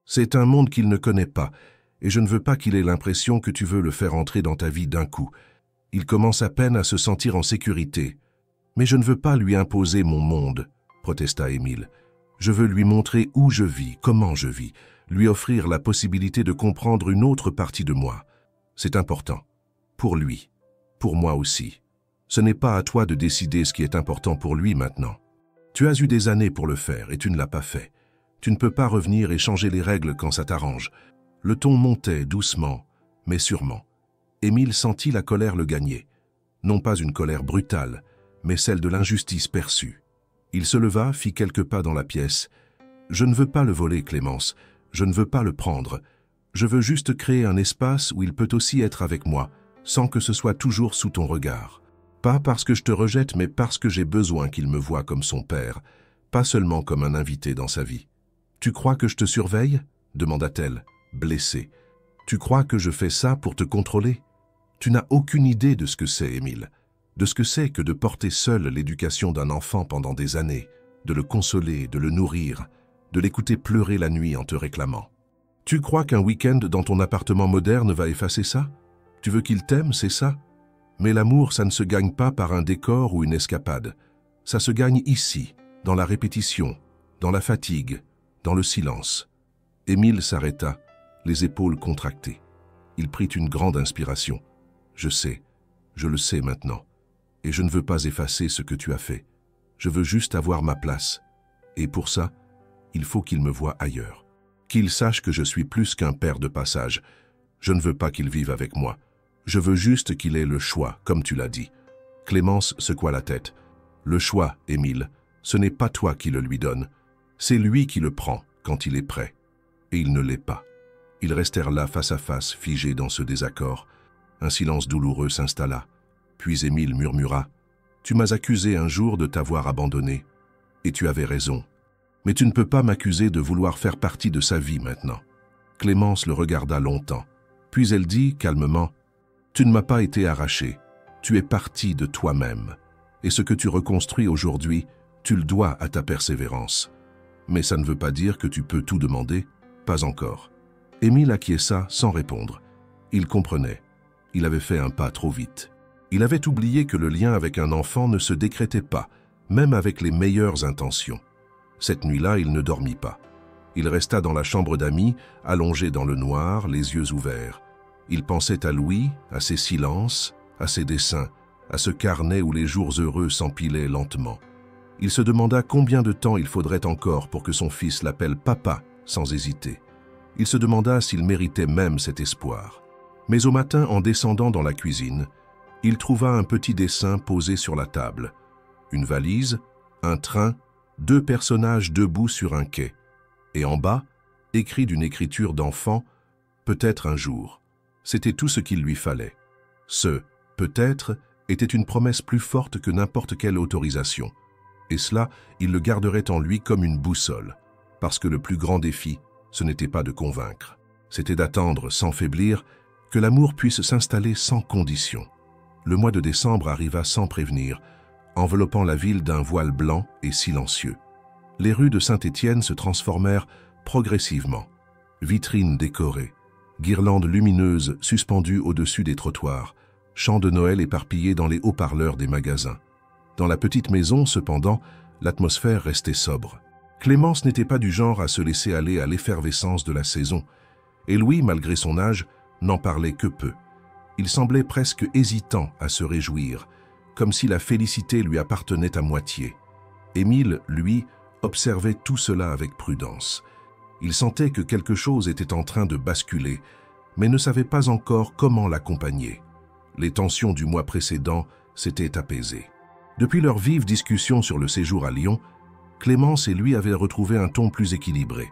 C'est un monde qu'il ne connaît pas, et je ne veux pas qu'il ait l'impression que tu veux le faire entrer dans ta vie d'un coup. Il commence à peine à se sentir en sécurité. Mais je ne veux pas lui imposer mon monde, protesta Émile. Je veux lui montrer où je vis, comment je vis, lui offrir la possibilité de comprendre une autre partie de moi. C'est important. Pour lui. Pour moi aussi. Ce n'est pas à toi de décider ce qui est important pour lui maintenant. Tu as eu des années pour le faire et tu ne l'as pas fait. Tu ne peux pas revenir et changer les règles quand ça t'arrange. Le ton montait doucement, mais sûrement. Émile sentit la colère le gagner. Non pas une colère brutale, mais celle de l'injustice perçue. Il se leva, fit quelques pas dans la pièce. « Je ne veux pas le voler, Clémence. Je ne veux pas le prendre. Je veux juste créer un espace où il peut aussi être avec moi, sans que ce soit toujours sous ton regard. Pas parce que je te rejette, mais parce que j'ai besoin qu'il me voie comme son père, pas seulement comme un invité dans sa vie. « Tu crois que je te surveille ?» demanda-t-elle, blessée. « Tu crois que je fais ça pour te contrôler ? Tu n'as aucune idée de ce que c'est, Émile, de ce que c'est que de porter seul l'éducation d'un enfant pendant des années, de le consoler, de le nourrir, de l'écouter pleurer la nuit en te réclamant. Tu crois qu'un week-end dans ton appartement moderne va effacer ça ? Tu veux qu'il t'aime, c'est ça ? Mais l'amour, ça ne se gagne pas par un décor ou une escapade. Ça se gagne ici, dans la répétition, dans la fatigue, dans le silence. » Émile s'arrêta, les épaules contractées. Il prit une grande inspiration. « Je sais, je le sais maintenant. Et je ne veux pas effacer ce que tu as fait. Je veux juste avoir ma place. Et pour ça, il faut qu'il me voie ailleurs. Qu'il sache que je suis plus qu'un père de passage. Je ne veux pas qu'il vive avec moi. Je veux juste qu'il ait le choix, comme tu l'as dit. » Clémence secoua la tête. « Le choix, Émile, ce n'est pas toi qui le lui donne. C'est lui qui le prend quand il est prêt. Et il ne l'est pas. » Ils restèrent là face à face, figés dans ce désaccord. Un silence douloureux s'installa. Puis Émile murmura « Tu m'as accusé un jour de t'avoir abandonné. Et tu avais raison. Mais tu ne peux pas m'accuser de vouloir faire partie de sa vie maintenant. » Clémence le regarda longtemps. Puis elle dit calmement « Tu ne m'as pas été arraché. Tu es parti de toi-même. Et ce que tu reconstruis aujourd'hui, tu le dois à ta persévérance. Mais ça ne veut pas dire que tu peux tout demander. Pas encore. » Émile acquiesça sans répondre. Il comprenait. Il avait fait un pas trop vite. Il avait oublié que le lien avec un enfant ne se décrétait pas, même avec les meilleures intentions. Cette nuit-là, il ne dormit pas. Il resta dans la chambre d'amis, allongé dans le noir, les yeux ouverts. Il pensait à Louis, à ses silences, à ses dessins, à ce carnet où les jours heureux s'empilaient lentement. Il se demanda combien de temps il faudrait encore pour que son fils l'appelle papa sans hésiter. Il se demanda s'il méritait même cet espoir. Mais au matin, en descendant dans la cuisine, il trouva un petit dessin posé sur la table. Une valise, un train, 2 personnages debout sur un quai. Et en bas, écrit d'une écriture d'enfant, « Peut-être un jour ». C'était tout ce qu'il lui fallait. Ce « peut-être » était une promesse plus forte que n'importe quelle autorisation. Et cela, il le garderait en lui comme une boussole. Parce que le plus grand défi, ce n'était pas de convaincre. C'était d'attendre, sans faiblir, que l'amour puisse s'installer sans condition. Le mois de décembre arriva sans prévenir, enveloppant la ville d'un voile blanc et silencieux. Les rues de Saint-Étienne se transformèrent progressivement. Vitrines décorées, guirlandes lumineuses suspendues au-dessus des trottoirs, chants de Noël éparpillés dans les haut-parleurs des magasins. Dans la petite maison, cependant, l'atmosphère restait sobre. Clémence n'était pas du genre à se laisser aller à l'effervescence de la saison, et Louis, malgré son âge, n'en parlait que peu. Il semblait presque hésitant à se réjouir, comme si la félicité lui appartenait à moitié. Émile, lui, observait tout cela avec prudence. Il sentait que quelque chose était en train de basculer, mais ne savait pas encore comment l'accompagner. Les tensions du mois précédent s'étaient apaisées. Depuis leur vive discussion sur le séjour à Lyon, Clémence et lui avaient retrouvé un ton plus équilibré.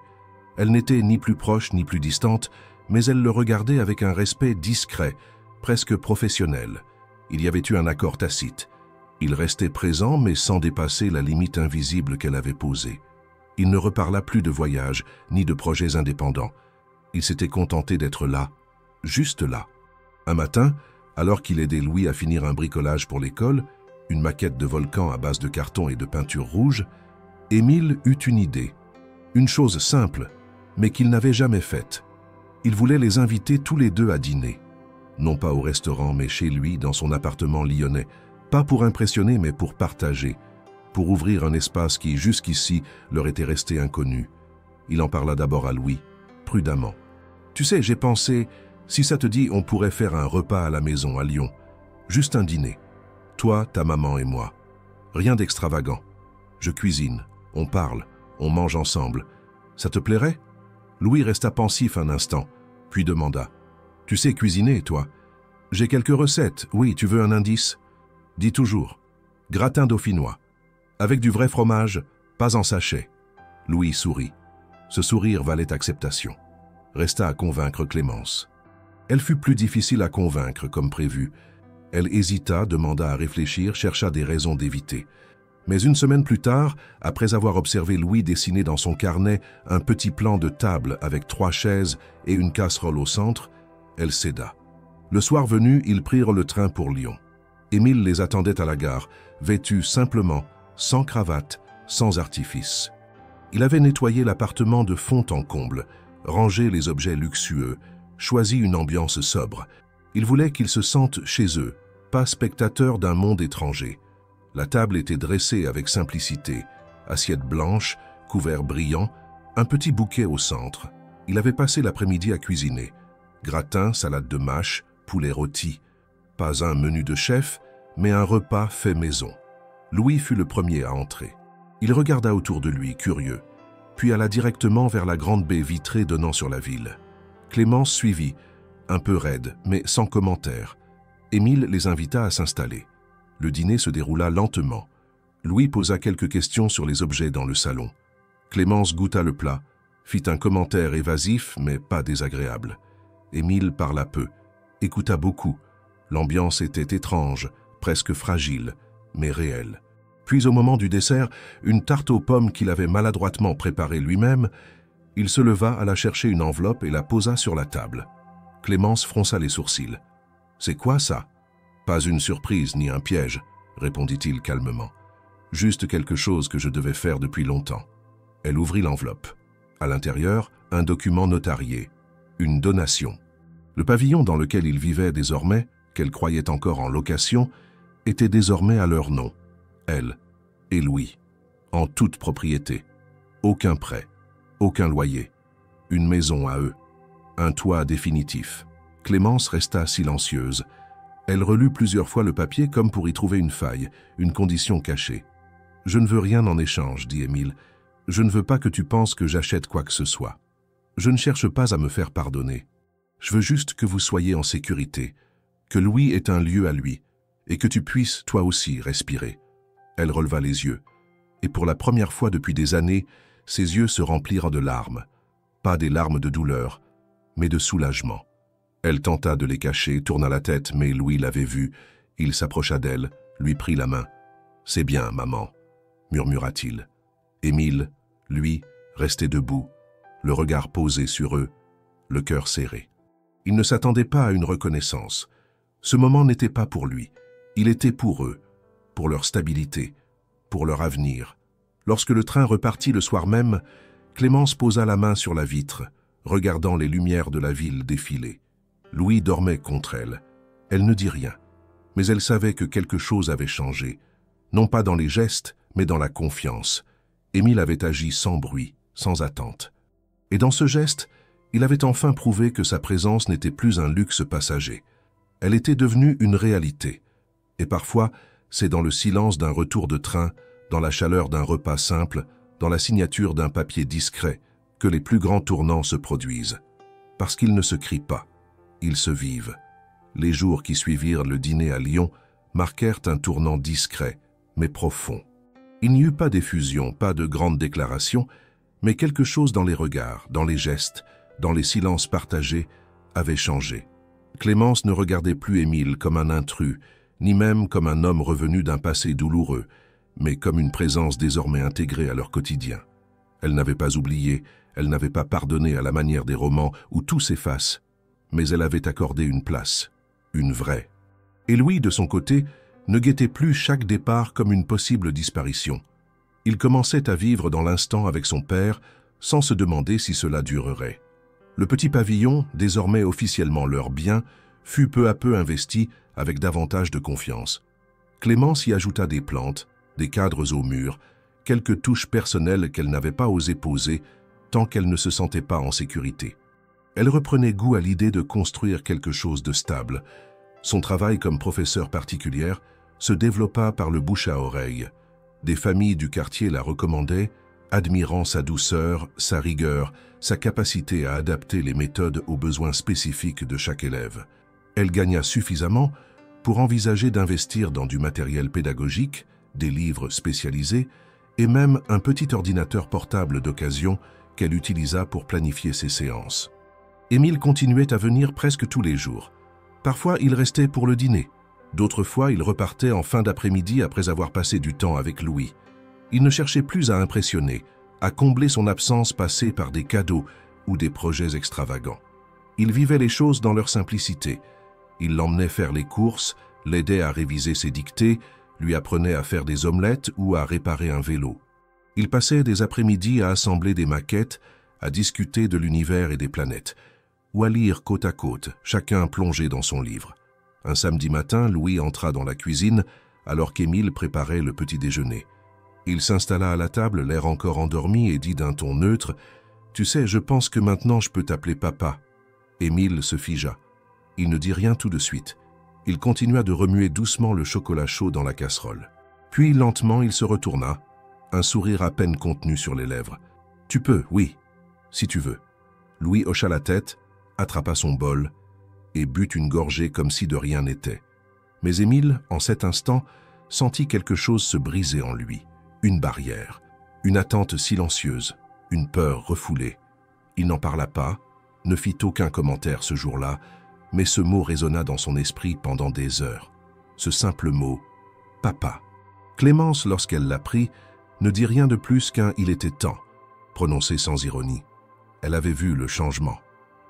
Elle n'était ni plus proche ni plus distante, mais elle le regardait avec un respect discret, presque professionnel. Il y avait eu un accord tacite. Il restait présent, mais sans dépasser la limite invisible qu'elle avait posée. Il ne reparla plus de voyages, ni de projets indépendants. Il s'était contenté d'être là, juste là. Un matin, alors qu'il aidait Louis à finir un bricolage pour l'école, une maquette de volcan à base de carton et de peinture rouge, Émile eut une idée. Une chose simple, mais qu'il n'avait jamais faite. Il voulait les inviter tous les deux à dîner. Non pas au restaurant, mais chez lui, dans son appartement lyonnais. Pas pour impressionner, mais pour partager. Pour ouvrir un espace qui, jusqu'ici, leur était resté inconnu. Il en parla d'abord à Louis, prudemment. « Tu sais, j'ai pensé, si ça te dit, on pourrait faire un repas à la maison, à Lyon. Juste un dîner. Toi, ta maman et moi. Rien d'extravagant. Je cuisine, on parle, on mange ensemble. Ça te plairait ?» Louis resta pensif un instant, puis demanda. « Tu sais cuisiner, toi ? J'ai quelques recettes. Oui, tu veux un indice ? Dis toujours. Gratin dauphinois. Avec du vrai fromage, pas en sachet. » Louis sourit. Ce sourire valait acceptation. Resta à convaincre Clémence. Elle fut plus difficile à convaincre, comme prévu. Elle hésita, demanda à réfléchir, chercha des raisons d'éviter. Mais une semaine plus tard, après avoir observé Louis dessiner dans son carnet un petit plan de table avec 3 chaises et une casserole au centre, elle céda. Le soir venu, ils prirent le train pour Lyon. Émile les attendait à la gare, vêtu simplement, sans cravate, sans artifice. Il avait nettoyé l'appartement de fond en comble, rangé les objets luxueux, choisi une ambiance sobre. Il voulait qu'ils se sentent chez eux, pas spectateurs d'un monde étranger. La table était dressée avec simplicité, assiette blanche, couvert brillant, un petit bouquet au centre. Il avait passé l'après-midi à cuisiner. Gratin, salade de mâche, poulet rôti. Pas un menu de chef, mais un repas fait maison. Louis fut le premier à entrer. Il regarda autour de lui, curieux, puis alla directement vers la grande baie vitrée donnant sur la ville. Clémence suivit, un peu raide, mais sans commentaire. Émile les invita à s'installer. Le dîner se déroula lentement. Louis posa quelques questions sur les objets dans le salon. Clémence goûta le plat, fit un commentaire évasif, mais pas désagréable. Émile parla peu, écouta beaucoup. L'ambiance était étrange, presque fragile, mais réelle. Puis au moment du dessert, une tarte aux pommes qu'il avait maladroitement préparée lui-même, il se leva, alla chercher une enveloppe et la posa sur la table. Clémence fronça les sourcils. « C'est quoi ça ?»« Pas une surprise ni un piège, » répondit-il calmement. « Juste quelque chose que je devais faire depuis longtemps. » Elle ouvrit l'enveloppe. À l'intérieur, un document notarié, une donation. Le pavillon dans lequel ils vivaient désormais, qu'elle croyait encore en location, était désormais à leur nom, elle et Louis, en toute propriété. Aucun prêt, aucun loyer, une maison à eux, un toit définitif. Clémence resta silencieuse. Elle relut plusieurs fois le papier comme pour y trouver une faille, une condition cachée. « Je ne veux rien en échange, » dit Émile. « Je ne veux pas que tu penses que j'achète quoi que ce soit. Je ne cherche pas à me faire pardonner. Je veux juste que vous soyez en sécurité, que Louis ait un lieu à lui, et que tu puisses, toi aussi, respirer. » Elle releva les yeux, et pour la première fois depuis des années, ses yeux se remplirent de larmes. Pas des larmes de douleur, mais de soulagement. Elle tenta de les cacher, tourna la tête, mais Louis l'avait vue. Il s'approcha d'elle, lui prit la main. « C'est bien, maman, » murmura-t-il. Émile, lui, restait debout, le regard posé sur eux, le cœur serré. Il ne s'attendait pas à une reconnaissance. Ce moment n'était pas pour lui. Il était pour eux, pour leur stabilité, pour leur avenir. Lorsque le train repartit le soir même, Clémence posa la main sur la vitre, regardant les lumières de la ville défiler. Louis dormait contre elle. Elle ne dit rien, mais elle savait que quelque chose avait changé. Non pas dans les gestes, mais dans la confiance. Émile avait agi sans bruit, sans attente. Et dans ce geste, il avait enfin prouvé que sa présence n'était plus un luxe passager. Elle était devenue une réalité. Et parfois, c'est dans le silence d'un retour de train, dans la chaleur d'un repas simple, dans la signature d'un papier discret, que les plus grands tournants se produisent. Parce qu'ils ne se crient pas, ils se vivent. Les jours qui suivirent le dîner à Lyon marquèrent un tournant discret, mais profond. Il n'y eut pas d'effusion, pas de grandes déclarations, mais quelque chose dans les regards, dans les gestes, dans les silences partagés, avait changé. Clémence ne regardait plus Émile comme un intrus, ni même comme un homme revenu d'un passé douloureux, mais comme une présence désormais intégrée à leur quotidien. Elle n'avait pas oublié, elle n'avait pas pardonné à la manière des romans où tout s'efface, mais elle avait accordé une place, une vraie. Et Louis, de son côté, ne guettait plus chaque départ comme une possible disparition. Il commençait à vivre dans l'instant avec son père, sans se demander si cela durerait. Le petit pavillon, désormais officiellement leur bien, fut peu à peu investi avec davantage de confiance. Clémence y ajouta des plantes, des cadres au mur, quelques touches personnelles qu'elle n'avait pas osé poser tant qu'elle ne se sentait pas en sécurité. Elle reprenait goût à l'idée de construire quelque chose de stable. Son travail comme professeure particulière se développa par le bouche à oreille. Des familles du quartier la recommandaient, admirant sa douceur, sa rigueur, sa capacité à adapter les méthodes aux besoins spécifiques de chaque élève. Elle gagna suffisamment pour envisager d'investir dans du matériel pédagogique, des livres spécialisés et même un petit ordinateur portable d'occasion qu'elle utilisa pour planifier ses séances. Émile continuait à venir presque tous les jours. Parfois, il restait pour le dîner. D'autres fois, il repartait en fin d'après-midi après avoir passé du temps avec Louis. Il ne cherchait plus à impressionner, à combler son absence passée par des cadeaux ou des projets extravagants. Il vivait les choses dans leur simplicité. Il l'emmenait faire les courses, l'aidait à réviser ses dictées, lui apprenait à faire des omelettes ou à réparer un vélo. Il passait des après-midi à assembler des maquettes, à discuter de l'univers et des planètes, ou à lire côte à côte, chacun plongé dans son livre. Un samedi matin, Louis entra dans la cuisine alors qu'Émile préparait le petit déjeuner. Il s'installa à la table, l'air encore endormi, et dit d'un ton neutre « Tu sais, je pense que maintenant je peux t'appeler papa. » Émile se figea. Il ne dit rien tout de suite. Il continua de remuer doucement le chocolat chaud dans la casserole. Puis, lentement, il se retourna, un sourire à peine contenu sur les lèvres. « Tu peux, oui, si tu veux. » Louis hocha la tête, attrapa son bol et but une gorgée comme si de rien n'était. Mais Émile, en cet instant, sentit quelque chose se briser en lui. Une barrière, une attente silencieuse, une peur refoulée. Il n'en parla pas, ne fit aucun commentaire ce jour-là, mais ce mot résonna dans son esprit pendant des heures. Ce simple mot, « papa ». Clémence, lorsqu'elle l'apprit, ne dit rien de plus qu'un « il était temps », prononcé sans ironie. Elle avait vu le changement.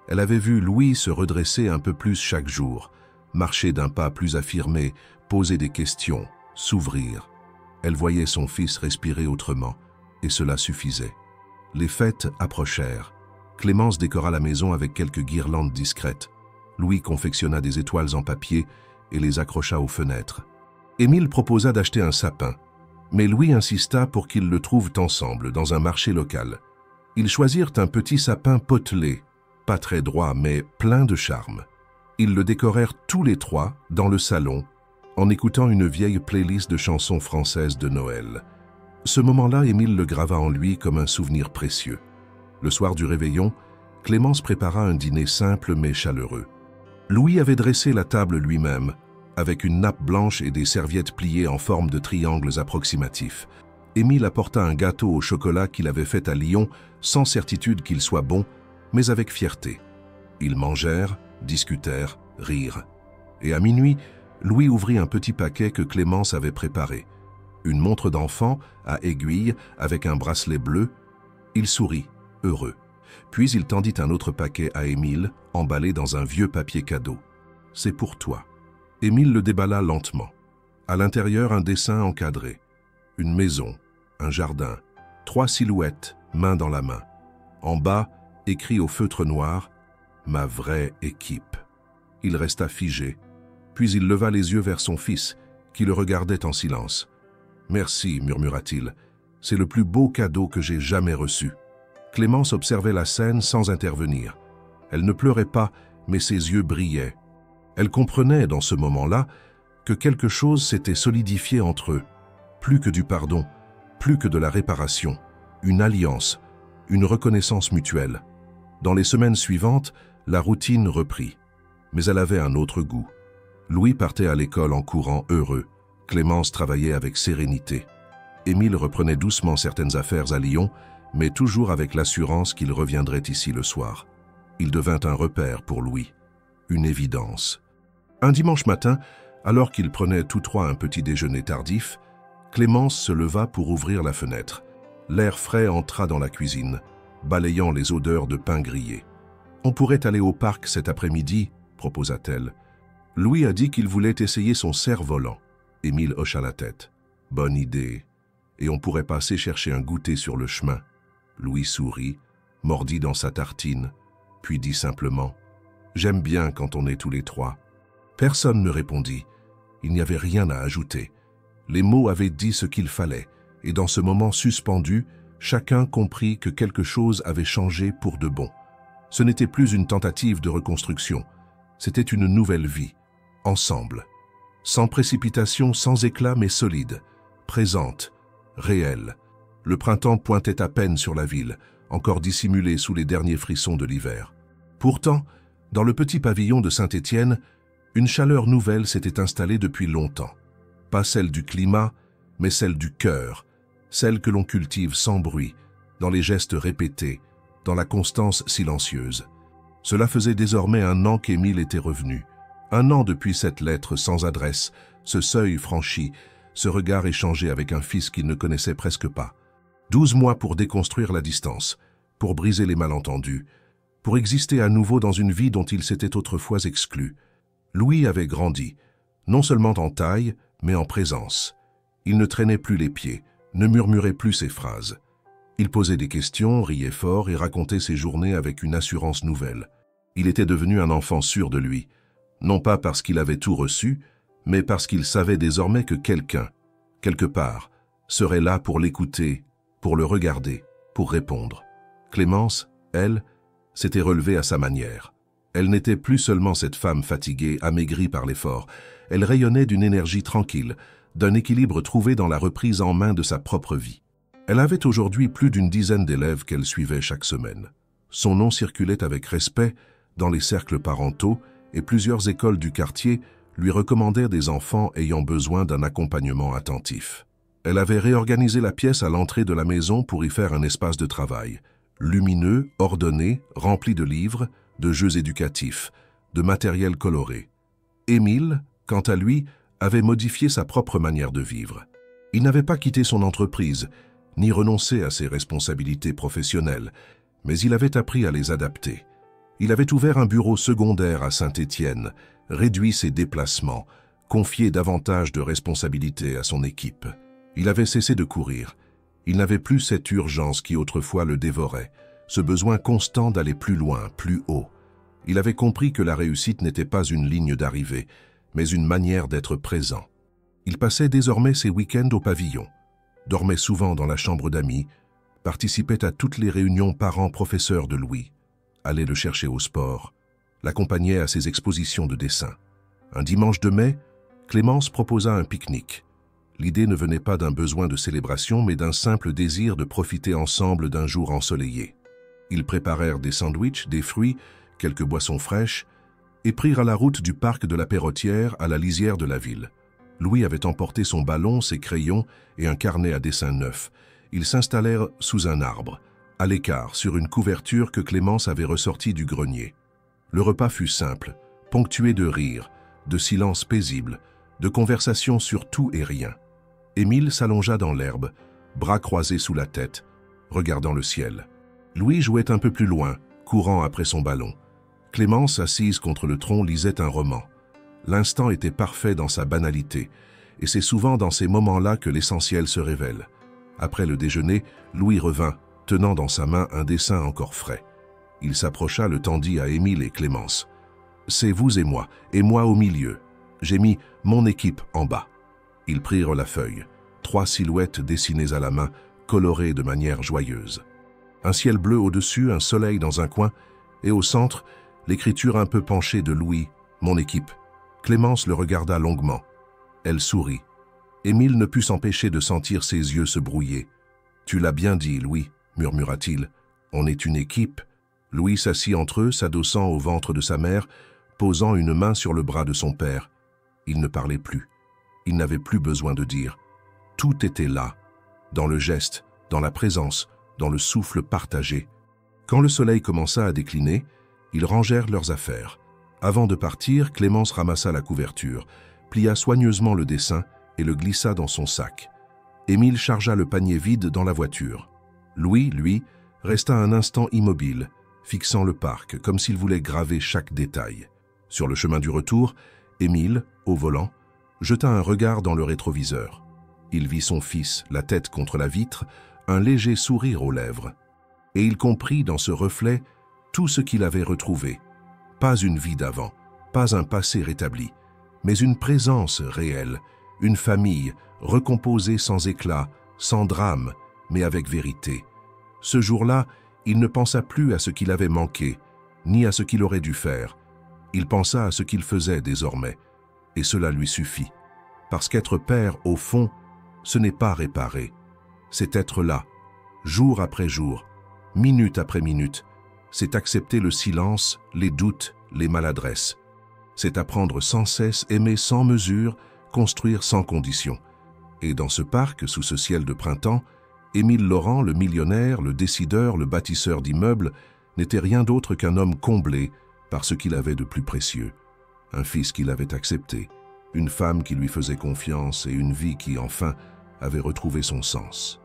Elle avait vu Louis se redresser un peu plus chaque jour, marcher d'un pas plus affirmé, poser des questions, s'ouvrir. Elle voyait son fils respirer autrement, et cela suffisait. Les fêtes approchèrent. Clémence décora la maison avec quelques guirlandes discrètes. Louis confectionna des étoiles en papier et les accrocha aux fenêtres. Émile proposa d'acheter un sapin, mais Louis insista pour qu'ils le trouvent ensemble dans un marché local. Ils choisirent un petit sapin potelé, pas très droit mais plein de charme. Ils le décorèrent tous les trois dans le salon, en écoutant une vieille playlist de chansons françaises de Noël. Ce moment-là, Émile le grava en lui comme un souvenir précieux. Le soir du réveillon, Clémence prépara un dîner simple mais chaleureux. Louis avait dressé la table lui-même, avec une nappe blanche et des serviettes pliées en forme de triangles approximatifs. Émile apporta un gâteau au chocolat qu'il avait fait à Lyon, sans certitude qu'il soit bon, mais avec fierté. Ils mangèrent, discutèrent, rirent. Et à minuit, Louis ouvrit un petit paquet que Clémence avait préparé. Une montre d'enfant à aiguille avec un bracelet bleu. Il sourit, heureux. Puis il tendit un autre paquet à Émile, emballé dans un vieux papier cadeau. « C'est pour toi. » Émile le déballa lentement. À l'intérieur, un dessin encadré. Une maison, un jardin, 3 silhouettes, main dans la main. En bas, écrit au feutre noir, « Ma vraie équipe ». Il resta figé. Puis il leva les yeux vers son fils, qui le regardait en silence. « Merci, murmura-t-il. C'est le plus beau cadeau que j'ai jamais reçu. » Clémence observait la scène sans intervenir. Elle ne pleurait pas, mais ses yeux brillaient. Elle comprenait, dans ce moment-là, que quelque chose s'était solidifié entre eux. Plus que du pardon, plus que de la réparation. Une alliance, une reconnaissance mutuelle. Dans les semaines suivantes, la routine reprit. Mais elle avait un autre goût. Louis partait à l'école en courant heureux. Clémence travaillait avec sérénité. Émile reprenait doucement certaines affaires à Lyon, mais toujours avec l'assurance qu'il reviendrait ici le soir. Il devint un repère pour Louis, une évidence. Un dimanche matin, alors qu'ils prenaient tous trois un petit déjeuner tardif, Clémence se leva pour ouvrir la fenêtre. L'air frais entra dans la cuisine, balayant les odeurs de pain grillé. « On pourrait aller au parc cet après-midi » proposa-t-elle. Louis a dit qu'il voulait essayer son cerf-volant. Émile hocha la tête. « Bonne idée. Et on pourrait passer chercher un goûter sur le chemin. » Louis sourit, mordit dans sa tartine, puis dit simplement « J'aime bien quand on est tous les trois. » Personne ne répondit. Il n'y avait rien à ajouter. Les mots avaient dit ce qu'il fallait, et dans ce moment suspendu, chacun comprit que quelque chose avait changé pour de bon. Ce n'était plus une tentative de reconstruction, c'était une nouvelle vie, ensemble. Sans précipitation, sans éclat, mais solide, présente, réelle. Le printemps pointait à peine sur la ville, encore dissimulée sous les derniers frissons de l'hiver. Pourtant, dans le petit pavillon de Saint-Étienne, une chaleur nouvelle s'était installée depuis longtemps. Pas celle du climat, mais celle du cœur, celle que l'on cultive sans bruit, dans les gestes répétés, dans la constance silencieuse. Cela faisait désormais 1 an qu'Émile était revenu. 1 an depuis cette lettre sans adresse, ce seuil franchi, ce regard échangé avec un fils qu'il ne connaissait presque pas. 12 mois pour déconstruire la distance, pour briser les malentendus, pour exister à nouveau dans une vie dont il s'était autrefois exclu. Louis avait grandi, non seulement en taille, mais en présence. Il ne traînait plus les pieds, ne murmurait plus ses phrases. Il posait des questions, riait fort et racontait ses journées avec une assurance nouvelle. Il était devenu un enfant sûr de lui, non pas parce qu'il avait tout reçu, mais parce qu'il savait désormais que quelqu'un, quelque part, serait là pour l'écouter, pour le regarder, pour répondre. Clémence, elle, s'était relevée à sa manière. Elle n'était plus seulement cette femme fatiguée, amaigrie par l'effort. Elle rayonnait d'une énergie tranquille, d'un équilibre trouvé dans la reprise en main de sa propre vie. Elle avait aujourd'hui plus d'une dizaine d'élèves qu'elle suivait chaque semaine. Son nom circulait avec respect dans les cercles parentaux et plusieurs écoles du quartier lui recommandèrent des enfants ayant besoin d'un accompagnement attentif. Elle avait réorganisé la pièce à l'entrée de la maison pour y faire un espace de travail, lumineux, ordonné, rempli de livres, de jeux éducatifs, de matériel coloré. Émile, quant à lui, avait modifié sa propre manière de vivre. Il n'avait pas quitté son entreprise, ni renoncé à ses responsabilités professionnelles, mais il avait appris à les adapter. Il avait ouvert un bureau secondaire à Saint-Étienne, réduit ses déplacements, confié davantage de responsabilités à son équipe. Il avait cessé de courir. Il n'avait plus cette urgence qui autrefois le dévorait, ce besoin constant d'aller plus loin, plus haut. Il avait compris que la réussite n'était pas une ligne d'arrivée, mais une manière d'être présent. Il passait désormais ses week-ends au pavillon, dormait souvent dans la chambre d'amis, participait à toutes les réunions parents-professeurs de Louis, allait le chercher au sport, l'accompagnait à ses expositions de dessin. Un dimanche de mai, Clémence proposa un pique-nique. L'idée ne venait pas d'un besoin de célébration, mais d'un simple désir de profiter ensemble d'un jour ensoleillé. Ils préparèrent des sandwichs, des fruits, quelques boissons fraîches, et prirent la route du parc de la Perrotière à la lisière de la ville. Louis avait emporté son ballon, ses crayons et un carnet à dessin neuf. Ils s'installèrent sous un arbre, à l'écart, sur une couverture que Clémence avait ressortie du grenier. Le repas fut simple, ponctué de rires, de silences paisibles, de conversations sur tout et rien. Émile s'allongea dans l'herbe, bras croisés sous la tête, regardant le ciel. Louis jouait un peu plus loin, courant après son ballon. Clémence, assise contre le tronc, lisait un roman. L'instant était parfait dans sa banalité, et c'est souvent dans ces moments-là que l'essentiel se révèle. Après le déjeuner, Louis revint, tenant dans sa main un dessin encore frais. Il s'approcha, le tendit à Émile et Clémence. « C'est vous et moi au milieu. J'ai mis mon équipe en bas. » Ils prirent la feuille, 3 silhouettes dessinées à la main, colorées de manière joyeuse. Un ciel bleu au-dessus, un soleil dans un coin, et au centre, l'écriture un peu penchée de Louis, mon équipe. Clémence le regarda longuement. Elle sourit. Émile ne put s'empêcher de sentir ses yeux se brouiller. « Tu l'as bien dit, Louis, » murmura-t-il. « On est une équipe. » Louis s'assit entre eux, s'adossant au ventre de sa mère, posant une main sur le bras de son père. Il ne parlait plus. Il n'avait plus besoin de dire. Tout était là, dans le geste, dans la présence, dans le souffle partagé. Quand le soleil commença à décliner, ils rangèrent leurs affaires. Avant de partir, Clémence ramassa la couverture, plia soigneusement le dessin et le glissa dans son sac. Émile chargea le panier vide dans la voiture. Louis, lui, resta un instant immobile, fixant le parc, comme s'il voulait graver chaque détail. Sur le chemin du retour, Émile, au volant, jeta un regard dans le rétroviseur. Il vit son fils, la tête contre la vitre, un léger sourire aux lèvres. Et il comprit dans ce reflet tout ce qu'il avait retrouvé. Pas une vie d'avant, pas un passé rétabli, mais une présence réelle, une famille recomposée sans éclat, sans drame, mais avec vérité. Ce jour-là, il ne pensa plus à ce qu'il avait manqué, ni à ce qu'il aurait dû faire. Il pensa à ce qu'il faisait désormais, et cela lui suffit. Parce qu'être père, au fond, ce n'est pas réparer. C'est être là, jour après jour, minute après minute. C'est accepter le silence, les doutes, les maladresses. C'est apprendre sans cesse, aimer sans mesure, construire sans condition. Et dans ce parc, sous ce ciel de printemps, Émile Laurent, le millionnaire, le décideur, le bâtisseur d'immeubles, n'était rien d'autre qu'un homme comblé par ce qu'il avait de plus précieux. Un fils qu'il avait accepté, une femme qui lui faisait confiance et une vie qui, enfin, avait retrouvé son sens.